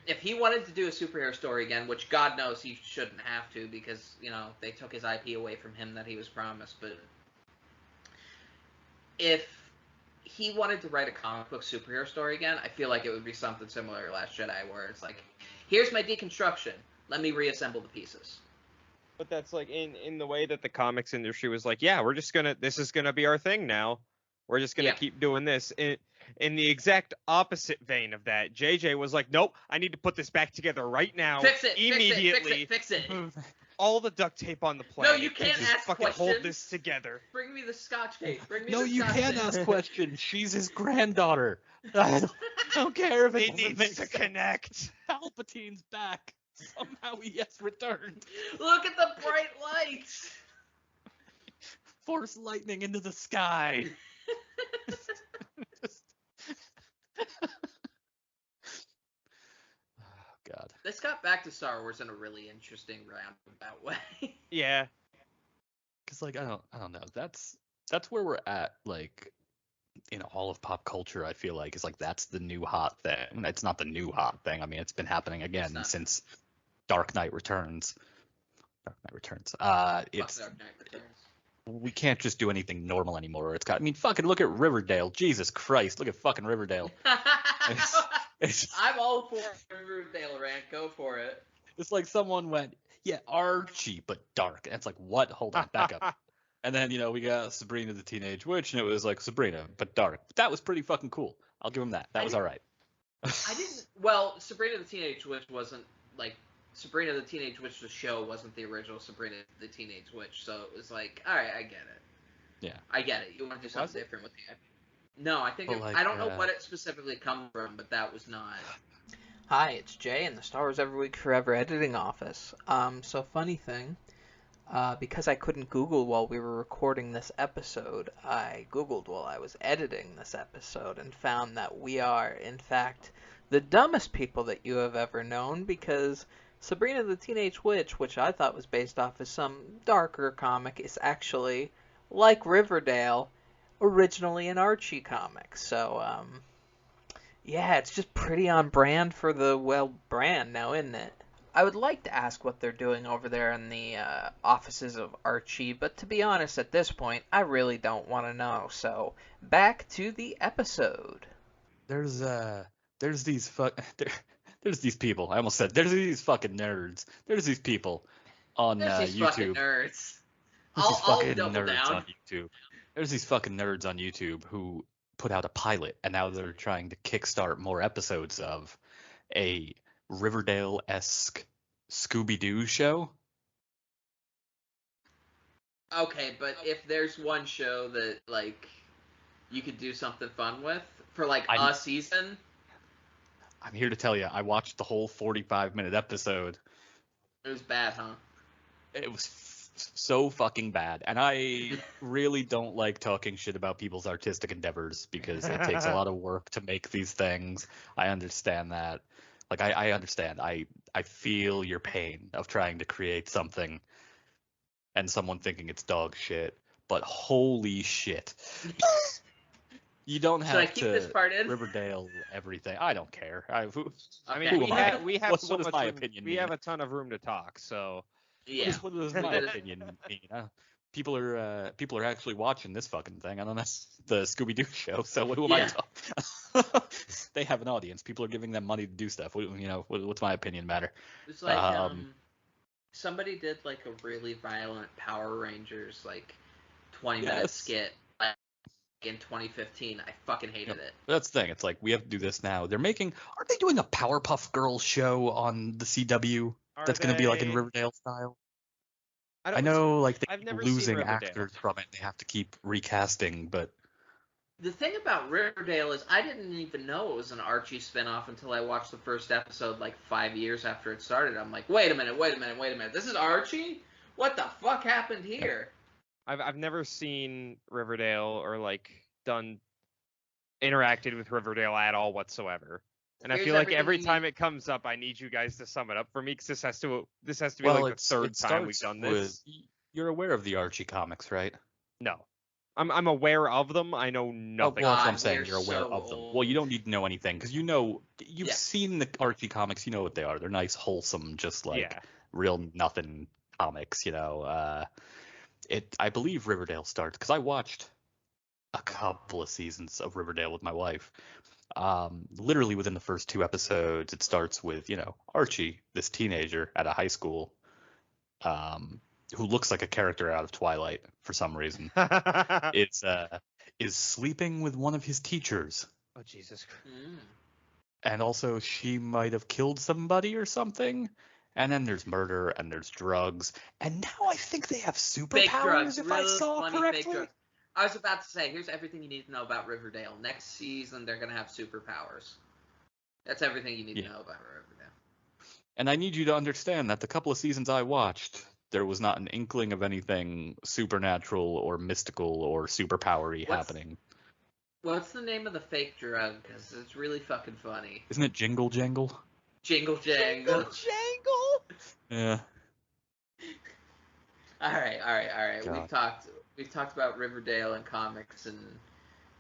If he wanted to do a superhero story again, which God knows he shouldn't have to because, they took his IP away from him that he was promised, but if he wanted to write a comic book superhero story again, I feel like it would be something similar to Last Jedi, where it's like, here's my deconstruction, let me reassemble the pieces. But that's like in the way that the comics industry was like, yeah, this is gonna be our thing now. We're just gonna keep doing this. In the exact opposite vein of that, JJ was like, nope, I need to put this back together right now. Fix it, immediately. Fix it. All the duct tape on the planet. No, you can't to just ask fucking questions. Hold this together. Bring me the Scotch tape. No, you can't ask questions. She's his granddaughter. I don't care if it needs to connect. Palpatine's back. Somehow he has returned. Look at the bright lights. Force lightning into the sky. Oh, God. This got back to Star Wars in a really interesting roundabout way. Yeah. Because like I don't know. That's where we're at. Like in all of pop culture, I feel like is like that's the new hot thing. It's not the new hot thing. I mean, it's been happening again since Dark Knight Returns. It's Dark Knight Returns. We can't just do anything normal anymore. Fucking look at Riverdale. Jesus Christ, look at fucking Riverdale. I'm all for Riverdale rant. Go for it. It's like someone went, yeah, Archie, but dark. And it's like, what? Hold on, back up. And then, we got Sabrina the Teenage Witch, and it was like Sabrina, but dark. But that was pretty fucking cool. I'll give him that. That was all right. Sabrina the Teenage Witch wasn't, like, Sabrina the Teenage Witch, the show, wasn't the original Sabrina the Teenage Witch, so it was like, all right, I get it. Yeah. I get it. You want to do something different with the No, I think But like, I don't know what it specifically comes from, but that was not. Hi, it's Jay in the Star Wars Every Week Forever editing office. So funny thing, because I couldn't Google while we were recording this episode, I Googled while I was editing this episode and found that we are, in fact, the dumbest people that you have ever known, because Sabrina the Teenage Witch, which I thought was based off of some darker comic, is actually, like Riverdale, originally an Archie comic. So, yeah, it's just pretty on brand for the, well, brand now, isn't it? I would like to ask what they're doing over there in the offices of Archie, but to be honest, at this point, I really don't want to know. So, back to the episode. there's these there's these people. I almost said there's these fucking nerds. There's these people on There's these fucking YouTube. nerds. There's these I'll fucking double nerds down. on YouTube. There's these fucking nerds on YouTube who put out a pilot, and now they're trying to kickstart more episodes of a Riverdale-esque Scooby-Doo show. Okay, but if there's one show that like you could do something fun with for like a season, I'm here to tell you, I watched the whole 45-minute episode. it was bad, huh? It was so fucking bad, and I really don't like talking shit about people's artistic endeavors because it takes a lot of work to make these things. I understand that. Like, I understand. I feel your pain of trying to create something and someone thinking it's dog shit, but holy shit. You don't Should I have keep to this part in? Riverdale everything. I don't care. I Okay. mean, who am I? we have What so does much my room, opinion we mean? have a ton of room to talk, so Yeah. What does my opinion mean? People are actually watching this fucking thing. I don't know, the Scooby Doo show. So what am I talking? They have an audience. People are giving them money to do stuff. What's my opinion matter? It's like somebody did like a really violent Power Rangers like 20-minute skit like, in 2015. I fucking hated it. That's the thing. It's like we have to do this now. Aren't they doing a Powerpuff Girls show on the CW that's going to be like in Riverdale style? I know, like I've they're never seen losing Riverdale. actors from it. They have to keep recasting, but The thing about Riverdale is I didn't even know it was an Archie spinoff until I watched the first episode like 5 years after it started. I'm like, wait a minute. This is Archie? What the fuck happened here? I've never seen Riverdale or like interacted with Riverdale at all whatsoever. And I feel like every time it comes up, I need you guys to sum it up for me because this has to be like the third time we've done this. You're aware of the Archie comics, right? No, I'm aware of them. I know nothing. Well, that's what I'm saying. You're aware of them. Well, you don't need to know anything because you've seen the Archie comics. You know what they are. They're nice, wholesome, just like real nothing comics. I believe Riverdale starts because I watched a couple of seasons of Riverdale with my wife. Literally within the first 2 episodes, it starts with, Archie, this teenager at a high school, who looks like a character out of Twilight for some reason. Is sleeping with one of his teachers. Oh, Jesus Christ. And also she might have killed somebody or something. And then there's murder and there's drugs. And now I think they have superpowers, if I saw correctly. I was about to say, here's everything you need to know about Riverdale. Next season, they're going to have superpowers. That's everything you need to know about Riverdale. And I need you to understand that the couple of seasons I watched, there was not an inkling of anything supernatural or mystical or superpowery happening. What's the name of the fake drug? Because it's really fucking funny. Isn't it Jingle Jangle? Jingle Jangle. Jingle Jangle? Yeah. All right. God. We've talked about Riverdale and comics and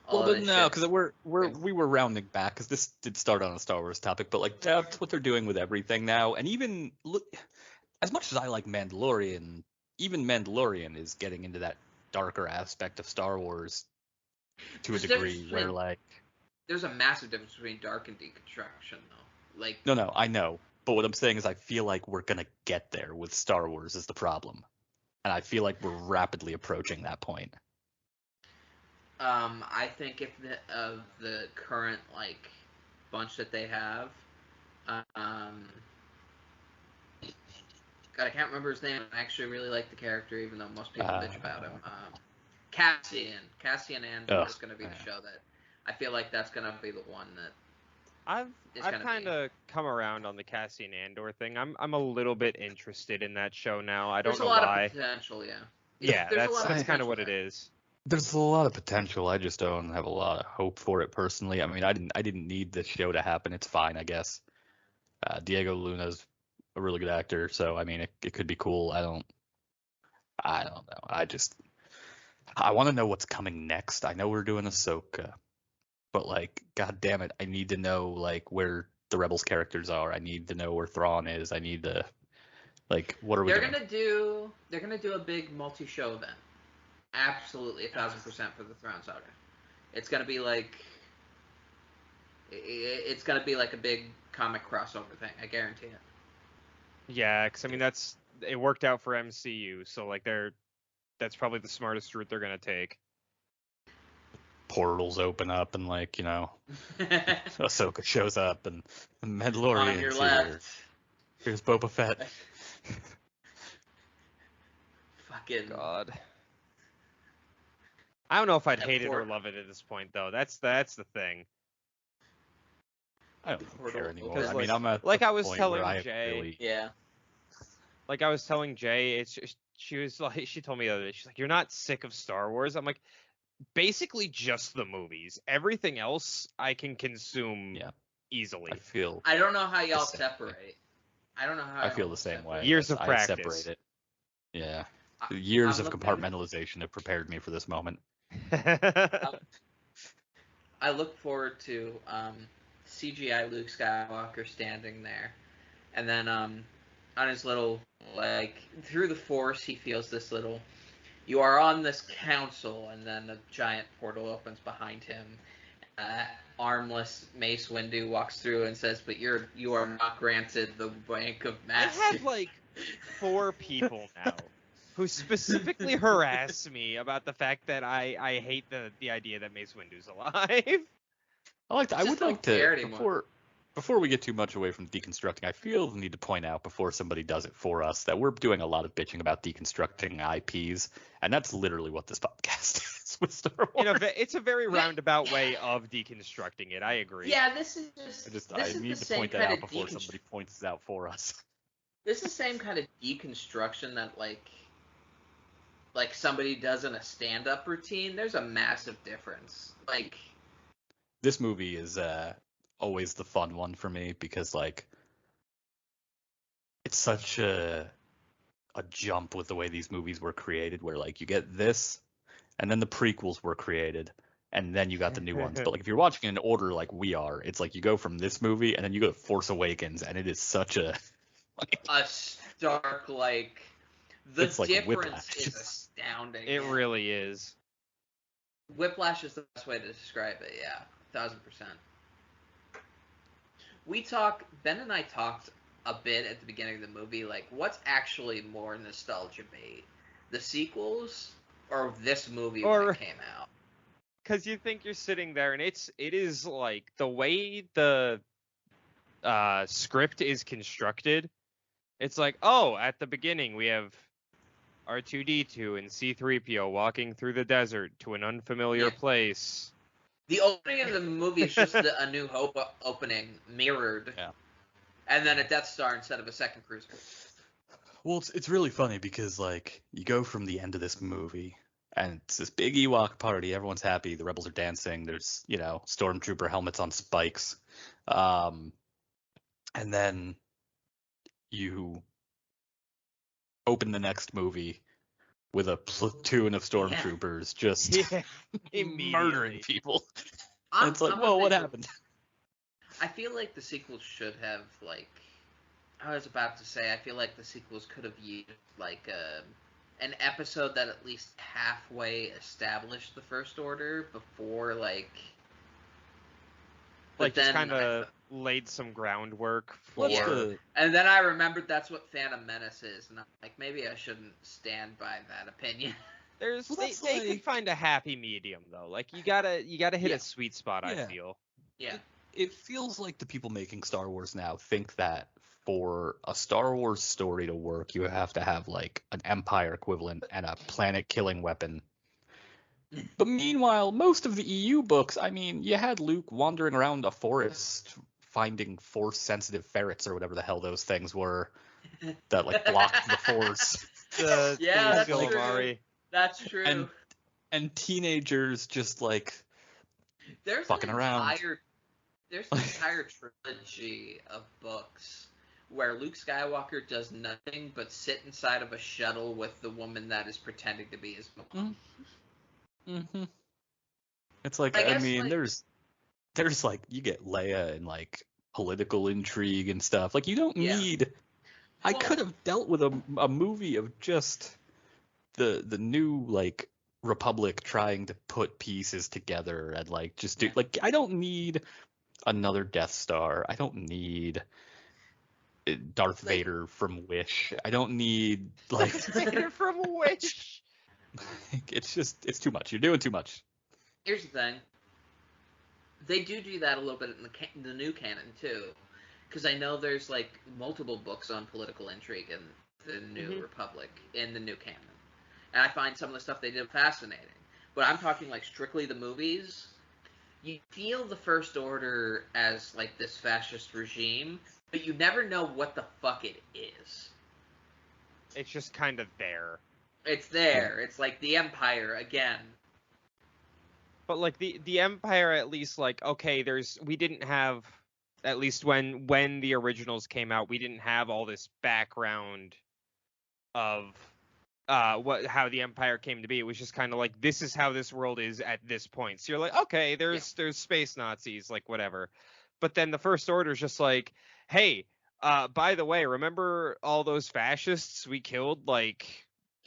all that shit. Well, no, because we were rounding back because this did start on a Star Wars topic, but like that's what they're doing with everything now. And even look, as much as I like Mandalorian, even Mandalorian is getting into that darker aspect of Star Wars to a degree where like there's a massive difference between dark and deconstruction, though. Like no, I know, but what I'm saying is I feel like we're gonna get there with Star Wars is the problem. And I feel like we're rapidly approaching that point. I think if the current like bunch that they have, God, I can't remember his name. I actually really like the character, even though most people bitch about him. Cassian Andor is going to be the show that I feel like that's gonna be the one that I've It's I've gonna kind of come around on the Cassian Andor thing. I'm a little bit interested in that show now. I don't there's a know lot why. of potential. Yeah. Yeah, There's a lot of that's kind of potential what it there. is. There's a lot of potential. I just don't have a lot of hope for it personally. I mean, I didn't need this show to happen. It's fine, I guess. Diego Luna's a really good actor, so I mean, it could be cool. I don't know. I want to know what's coming next. I know we're doing Ahsoka, but like, god damn it, I need to know like where the Rebels characters are. I need to know where Thrawn is. I need to like, what are we They're doing? gonna do a big multi-show event. Absolutely, 1,000% for the Throne Saga. It's gonna be like it's gonna be like a big comic crossover thing. I guarantee it. Yeah, because I mean it worked out for MCU, so like that's probably the smartest route they're gonna take. Portals open up and like, Ahsoka shows up and the On Mandalorian's your here. left, Here's Boba Fett. fucking God. I don't know if I'd That hate it or port- love it at this point though. That's the thing. I don't Portal care anymore. Because, I mean, like- I'm at like the I was point telling where I Jay- really, yeah. Like I was telling Jay, it's just, she was like, she told me the other day, she's like, "You're not sick of Star Wars?" I'm like, basically just the movies. Everything else I can consume Yeah. easily. I don't know how y'all same. separate. I don't know how. I feel y'all the same separate. way. Years of I practice. separate it. Yeah. I- Years I'm of looking- compartmentalization have prepared me for this moment. I look forward to CGI Luke Skywalker standing there, and then on his little like through the Force he feels this little. You are on this council, and then a giant portal opens behind him. Armless Mace Windu walks through and says, "But you are not granted the rank of I master." have like 4 people now who specifically harass me about the fact that I hate the idea that Mace Windu's alive. I Just would don't like care to anymore. before we get too much away from deconstructing, I feel the need to point out before somebody does it for us that we're doing a lot of bitching about deconstructing IPs, and that's literally what this podcast is with Star Wars. It's a very roundabout way of deconstructing it. I agree. Yeah, this is I this is need the to same point that kind out of before somebody points it out for us. This is the same kind of deconstruction that like somebody does in a stand-up routine. There's a massive difference. Like This movie is always the fun one for me because like it's such a jump with the way these movies were created where like you get this and then the prequels were created and then you got the new ones. But like if you're watching in order like we are, it's like you go from this movie and then you go to Force Awakens and it is such a stark like the It's like difference Whiplash. is astounding. It yeah. really is. Whiplash is the best way to describe it. Yeah, 1,000%. Ben and I talked a bit at the beginning of the movie, like what's actually more nostalgia bait, the sequels or this movie when Or- it came out? Because you think you're sitting there and it is like the way the script is constructed. It's like, oh, at the beginning we have R2D2 and C3PO walking through the desert to an unfamiliar Yeah. place. The opening of the movie is just A New Hope opening mirrored, Yeah. and then a Death Star instead of a second cruiser. Well, it's really funny because like you go from the end of this movie and it's this big Ewok party, everyone's happy, the rebels are dancing, there's, stormtrooper helmets on spikes. And then you open the next movie with a platoon of stormtroopers just Yeah, immediately. murdering people. And it's like, I'm a whoa, what big- happened? I feel like the sequels should have I was about to say I feel like the sequels could have used an episode that at least halfway established the First Order before but Just then kind of laid some groundwork for. What's Yeah. the and then I remembered that's what Phantom Menace is, and I'm like, maybe I shouldn't stand by that opinion. There's Well, they that's could like- find a happy medium though. Like you gotta hit Yeah. a sweet spot. I Yeah. feel. Yeah. It feels like the people making Star Wars now think that for a Star Wars story to work, you have to have like an Empire equivalent and a planet-killing weapon But meanwhile, most of the EU books, I mean, you had Luke wandering around a forest finding force-sensitive ferrets or whatever the hell those things were that like blocked the force. The Yeah, that's true. calamari. That's true. And teenagers just like There's fucking an around. There's an entire trilogy of books where Luke Skywalker does nothing but sit inside of a shuttle with the woman that is pretending to be his mom. Mm-hmm. It's like, I I guess, mean, like- there's like, you get Leia and like political intrigue and stuff. Like, you don't Yeah. need. I Well- could have dealt with a movie of just the new like Republic trying to put pieces together and like just do like, I don't need another Death Star. I don't need Darth Like- Vader from Wish. I don't need like Vader from Wish. it's too much. You're doing too much. Here's the thing. They do that a little bit in the new canon too, because I know there's like multiple books on political intrigue in the New Republic in the new canon, and I find some of the stuff they did fascinating. But I'm talking like strictly the movies. You feel the First Order as like this fascist regime, but you never know what the fuck it is. It's just kind of there. It's there. It's like the Empire again. But like the Empire, at least, like, okay, we didn't have, at least when the originals came out, we didn't have all this background of how the Empire came to be. It was just kind of like, this is how this world is at this point. So you're like, okay, there's space Nazis, like whatever. But then the First Order is just like, hey, by the way, remember all those fascists we killed like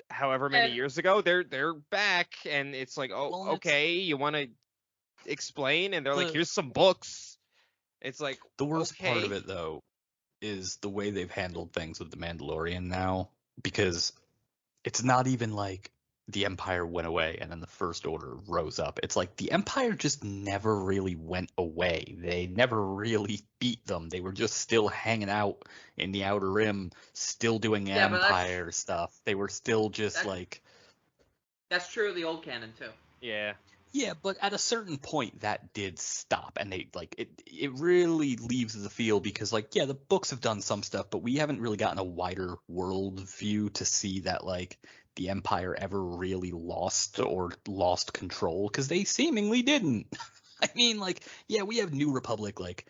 however many years ago? They're back, and it's like, oh, Well, okay, you want to explain? And they're like, The- here's some books. It's like, The worst part okay. of it, though, is the way they've handled things with The Mandalorian now, because it's not even like the Empire went away and then the First Order rose up. It's like the Empire just never really went away. They never really beat them. They were just still hanging out in the Outer Rim, still doing Yeah, but Empire stuff. They were still just That's- like... That's true of the old canon too. Yeah. Yeah, but at a certain point that did stop, and they like it really leaves the field because like, yeah, the books have done some stuff, but we haven't really gotten a wider world view to see that like the Empire ever really lost control, because they seemingly didn't. I mean, like, yeah, we have New Republic like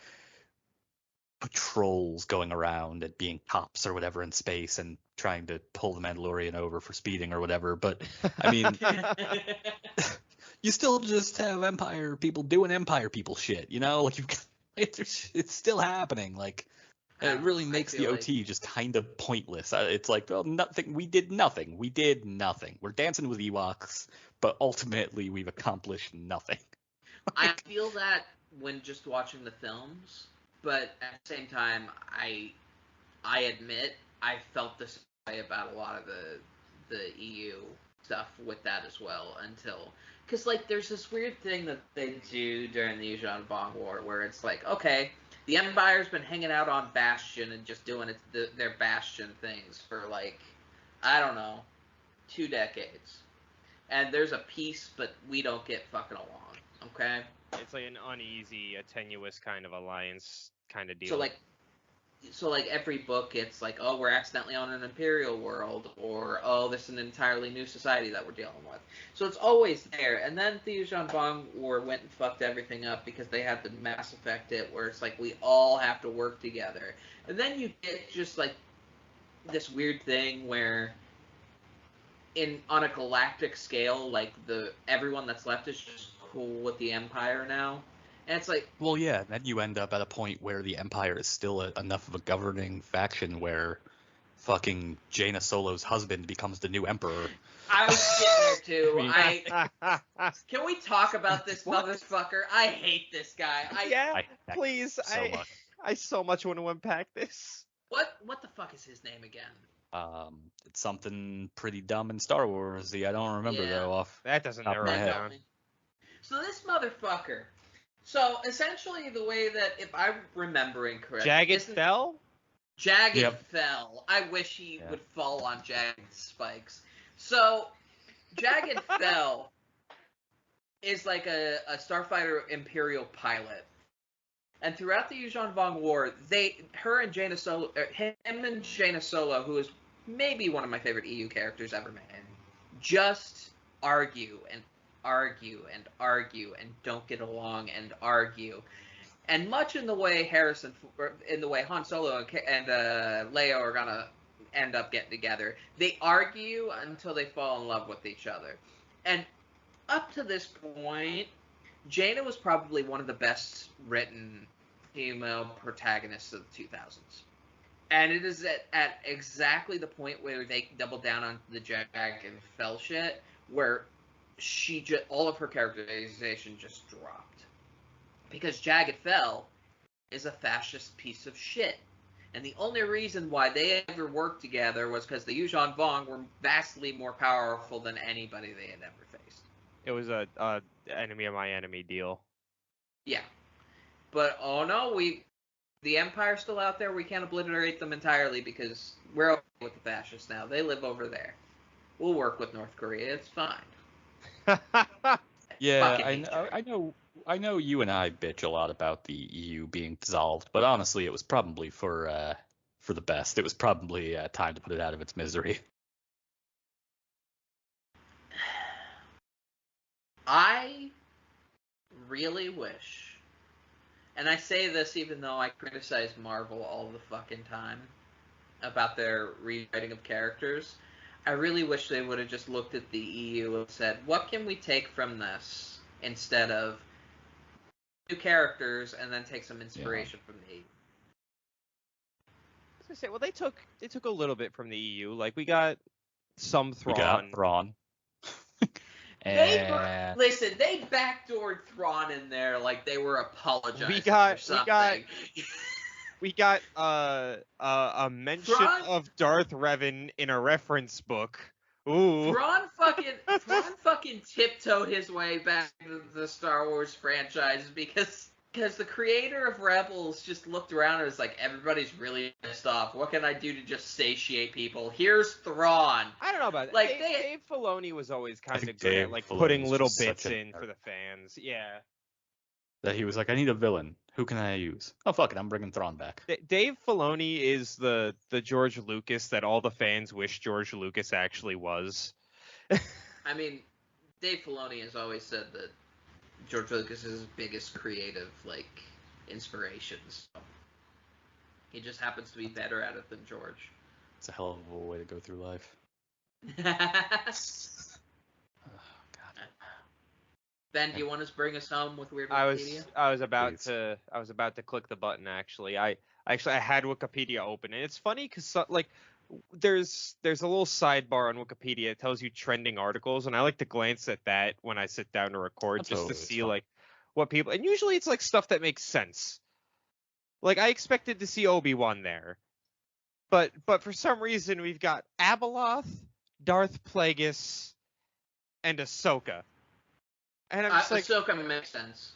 patrols going around and being cops or whatever in space and trying to pull the Mandalorian over for speeding or whatever, but I mean, you still just have Empire people doing Empire people shit, you know? Like, it's still happening. Like, it really makes the OT just kind of pointless. It's like, well, nothing. We did nothing. We're dancing with Ewoks, but ultimately we've accomplished nothing. I feel that when just watching the films, but at the same time, I admit I felt this way about a lot of the EU stuff with that as well because like there's this weird thing that they do during the Yuuzhan Vong War where it's like, okay, the Empire's been hanging out on Bastion and just doing their Bastion things for like, I don't know, 2 decades, and there's a peace, but we don't get fucking along, okay? It's like an uneasy, a tenuous kind of alliance kind of deal. So like every book, it's like, oh, we're accidentally on an Imperial world, or oh, this is an entirely new society that we're dealing with. So it's always there. And then the Yuuzhan Vong War went and fucked everything up because they had the Mass Effect where it's like we all have to work together. And then you get just like this weird thing where on a galactic scale, like everyone that's left is just cool with the Empire now. And it's like, well, yeah, then you end up at a point where the Empire is still enough of a governing faction where fucking Jaina Solo's husband becomes the new emperor. I was getting there too. Can we talk about this motherfucker? I hate this guy. Please. So much. I so much want to unpack this. What the fuck is his name again? It's something pretty dumb in Star Warsy. I don't remember though off. That doesn't top of narrow my it head. down. So this motherfucker. So essentially, the way that, if I'm remembering correctly, Jagged Fel? Jagged Fel. I wish he would fall on jagged spikes. So Jagged Fel is like a starfighter Imperial pilot. And throughout the Yuuzhan Vong War, him and Jaina Solo, who is maybe one of my favorite EU characters ever made, just argue and argue and argue and don't get along and argue. And much in the way Han Solo and Leia are gonna end up getting together, they argue until they fall in love with each other. And up to this point, Jaina was probably one of the best written female protagonists of the 2000s. And it is at exactly the point where they double down on the Jagged Fel shit, where all of her characterization just dropped. Because Jagged Fel is a fascist piece of shit. And the only reason why they ever worked together was because the Yuuzhan Vong were vastly more powerful than anybody they had ever faced. It was a enemy of my enemy deal. Yeah. But, oh no, the Empire's still out there. We can't obliterate them entirely because we're okay with the fascists now. They live over there. We'll work with North Korea. It's fine. Yeah, I know you and I bitch a lot about the EU being dissolved, but honestly, it was probably for the best. It was probably time to put it out of its misery. I really wish, and I say this even though I criticize Marvel all the fucking time about their rewriting of characters, I really wish they would have just looked at the EU and said, what can we take from this instead of new characters and then take some inspiration from the EU. I was gonna say, well, they took a little bit from the EU. Like, we got some Thrawn. We got Thrawn. They backdoored Thrawn in there like they were apologizing for something. We got a mention of Darth Revan in a reference book. Ooh. Thrawn fucking tiptoed his way back to the Star Wars franchise because the creator of Rebels just looked around and was like, everybody's really pissed off. What can I do to just satiate people? Here's Thrawn. I don't know about that. Like, Dave Filoni was always kind of good at like putting little bits in for the fans. Yeah. That he was like, I need a villain. Who can I use? Oh, fuck it. I'm bringing Thrawn back. Dave Filoni is the George Lucas that all the fans wish George Lucas actually was. I mean, Dave Filoni has always said that George Lucas is his biggest creative, inspirations. So he just happens to be better at it than George. It's a hell of a way to go through life. Ben, do you want to bring us home with Weird I Wikipedia? was about to click the button actually. I had Wikipedia open, and it's funny because there's a little sidebar on Wikipedia. It tells you trending articles, and I like to glance at that when I sit down to record. That's just to see fun. What people, and usually it's stuff that makes sense. I expected to see Obi-Wan there, but for some reason we've got Abeloth, Darth Plagueis, and Ahsoka. And I'm just Ahsoka makes sense.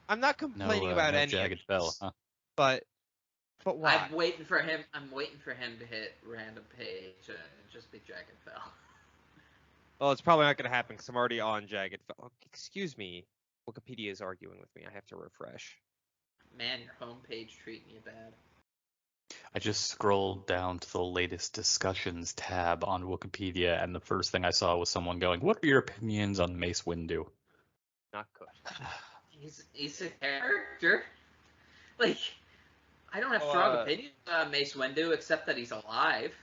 I'm not complaining about any Jagged Fel, huh? But why? I'm waiting for him to hit random page and just be Jagged Fel. Well, it's probably not going to happen because I'm already on Jagged Fel. Oh, excuse me. Wikipedia is arguing with me. I have to refresh. Man, your homepage treating you bad. I just scrolled down to the latest discussions tab on Wikipedia, and the first thing I saw was someone going, "What are your opinions on Mace Windu?" Not good. He's a character. I don't have strong opinions on Mace Windu, except that he's alive.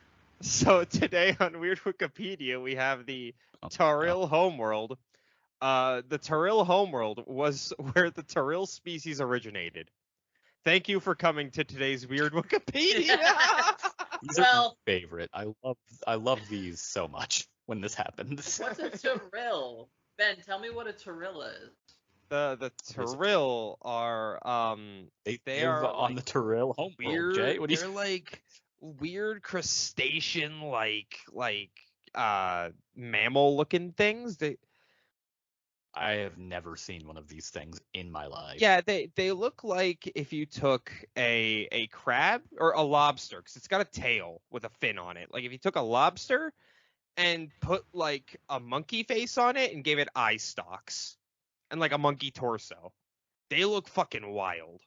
So today on Weird Wikipedia, we have the Taril homeworld. The Taril homeworld was where the Taril species originated. Thank you for coming to today's Weird Wikipedia. These are my favorite. I love these so much when this happens. What's a Taril? Ben, tell me what a Taril is. The Taril are they are on the Taril homeworld. Weird. Jay, what do you... They're weird crustacean mammal looking things. I have never seen one of these things in my life. Yeah, they look like if you took a crab or a lobster, because it's got a tail with a fin on it. If you took a lobster and put a monkey face on it and gave it eye stalks, and like a monkey torso. They look fucking wild.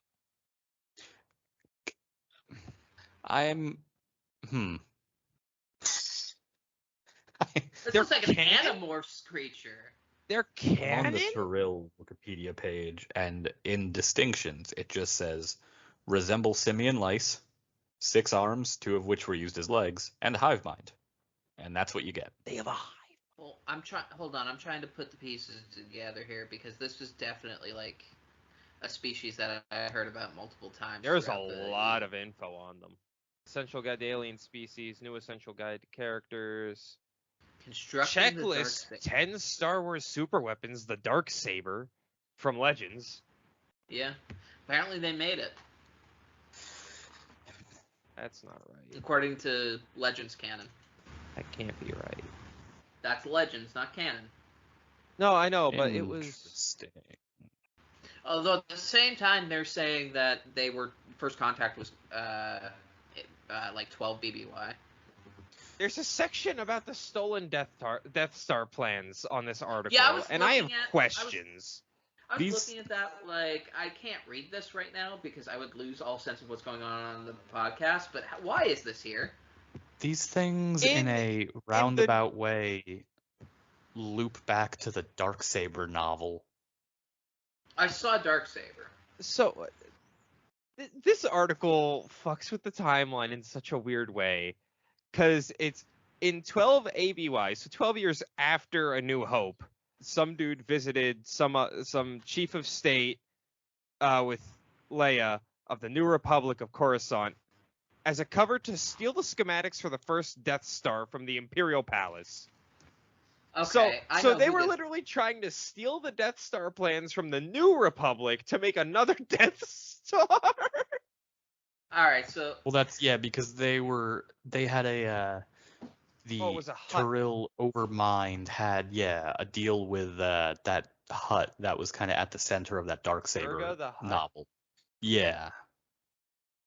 This They're looks like an canon? Animorphs creature. They're I'm canon? on the Shrill Wikipedia page, and in distinctions, it just says resemble simian lice, 6 arms, 2 of which were used as legs, and hive mind. And that's what you get. They have a hive. Well, hold on, I'm trying to put the pieces together here because this is definitely like a species that I heard about multiple times. There's a lot of info on them. Essential Guide to Alien Species, New Essential Guide to Characters. Constructing the Checklist, Dark 10 Star Wars super weapons, the Dark Saber from Legends. Yeah, apparently they made it. That's not right. According to Legends canon. That can't be right. That's Legends, not canon. No, I know, but it was... Interesting. Although at the same time, they're saying that first contact was like 12 BBY. There's a section about the stolen Death Star plans on this article, Yeah, and I have questions. I was looking at that like, I can't read this right now because I would lose all sense of what's going on the podcast, but why is this here? These things, in a roundabout way, loop back to the Darksaber novel. I saw Darksaber. So, this article fucks with the timeline in such a weird way, because it's in 12 ABY, so 12 years after A New Hope, some dude visited some chief of state with Leia of the New Republic of Coruscant as a cover to steal the schematics for the first Death Star from the Imperial Palace. Okay, so they were literally trying to steal the Death Star plans from the New Republic to make another Death Star. Alright, so... Well, that's, yeah, because they had the Tyrell Overmind had, a deal with that hut that was kind of at the center of that Darksaber novel. Yeah.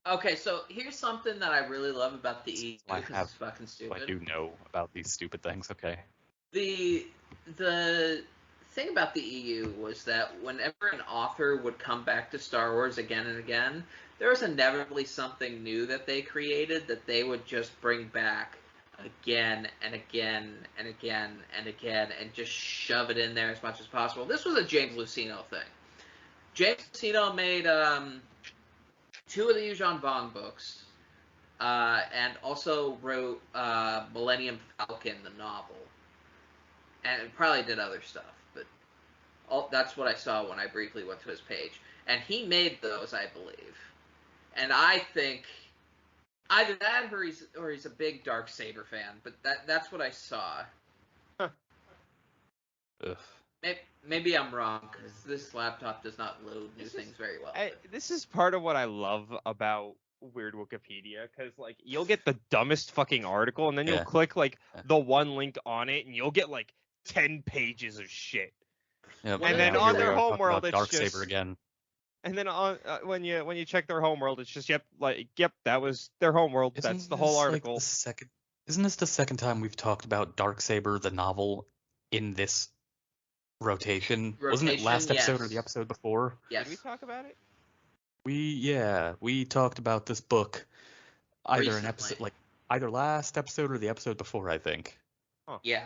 Okay, so here's something that I really love about the EU, because it's fucking stupid. I do know about these stupid things, okay. The thing about the EU was that whenever an author would come back to Star Wars again and again, there was inevitably something new that they created that they would just bring back again and again and again and again and just shove it in there as much as possible. This was a James Luceno thing. James Luceno made 2 of the Yuuzhan Vong books, and also wrote Millennium Falcon, the novel. And probably did other stuff, but that's what I saw when I briefly went to his page. And he made those, I believe. And I think either that or he's a big Darksaber fan, but that's what I saw. Huh. Ugh. Maybe I'm wrong, because this laptop does not load new things very well. This is part of what I love about Weird Wikipedia, because like you'll get the dumbest fucking article, and then you'll click like the one link on it, and you'll get like 10 pages of shit. Yep. And then on their homeworld, it's Darksaber just again. And then on when you check their homeworld, it's just that was their homeworld. That's the whole article. Isn't this the second time we've talked about Darksaber the novel in this rotation? Wasn't it last episode or the episode before? Yes. Did we talk about it? We talked about this book either Recently. an episode either last episode or the episode before, I think. Huh. Yeah.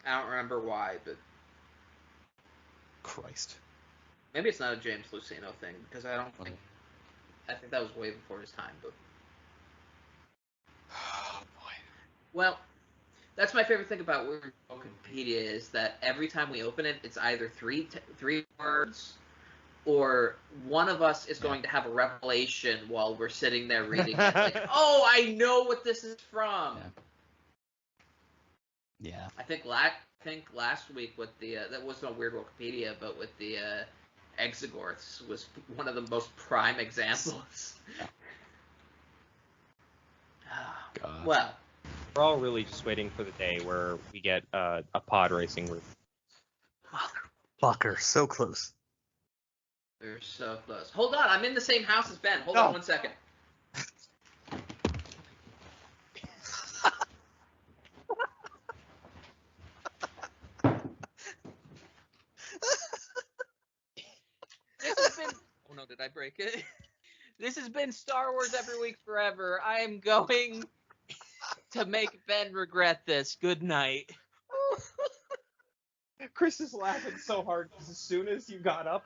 I don't remember why, but Christ. maybe it's not a James Luceno thing, because I think that was way before his time, but Oh boy. well, that's my favorite thing about Weird Wikipedia is that every time we open it, it's either three words, or one of us is going to have a revelation while we're sitting there reading it. Like, oh, I know what this is from. Yeah. I think last week with the that wasn't a Weird Wikipedia, but with the Exegorths was one of the most prime examples. God. Well, We're all really just waiting for the day where we get a pod racing group. Motherfucker, so close. they're so close. Hold on, I'm in the same house as Ben. Hold No. on 1 second. I break it? This has been Star Wars Every Week Forever. I am going to make Ben regret this. Good night. Chris is laughing so hard because as soon as you got up,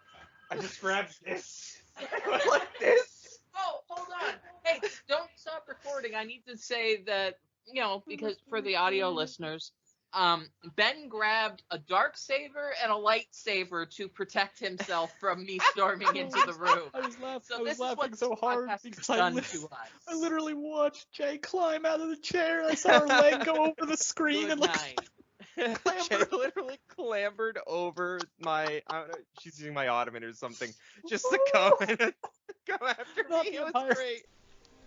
I just grabbed this. I went like this. Oh, hold on. Hey, don't stop recording. I need to say that, because for the audio listeners, Ben grabbed a dark saber and a lightsaber to protect himself from me storming into the room. I was laughing. So I was this is laughing what so this hard podcast because has I, done li- to us. I literally watched Jay climb out of the chair. I saw her leg go over the screen Good and like night. Jay literally clambered over my. I don't know. She's using my ottoman or something, just to come and come after Not me. the It was Empire. great.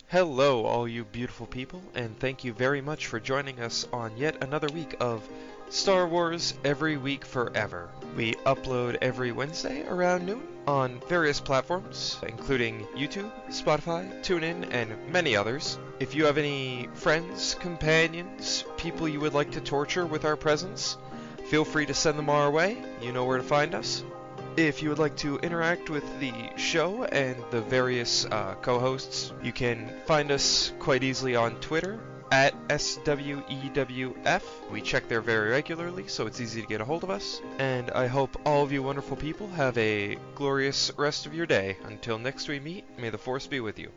Hello, all you beautiful people, and thank you very much for joining us on yet another week of Star Wars Every Week Forever. We upload every Wednesday around noon on various platforms, including YouTube, Spotify, TuneIn, and many others. If you have any friends, companions, people you would like to torture with our presence, feel free to send them our way. You know where to find us. If you would like to interact with the show and the various co-hosts, you can find us quite easily on Twitter at SWEWF. We check there very regularly, so it's easy to get a hold of us. And I hope all of you wonderful people have a glorious rest of your day. Until next we meet, may the Force be with you.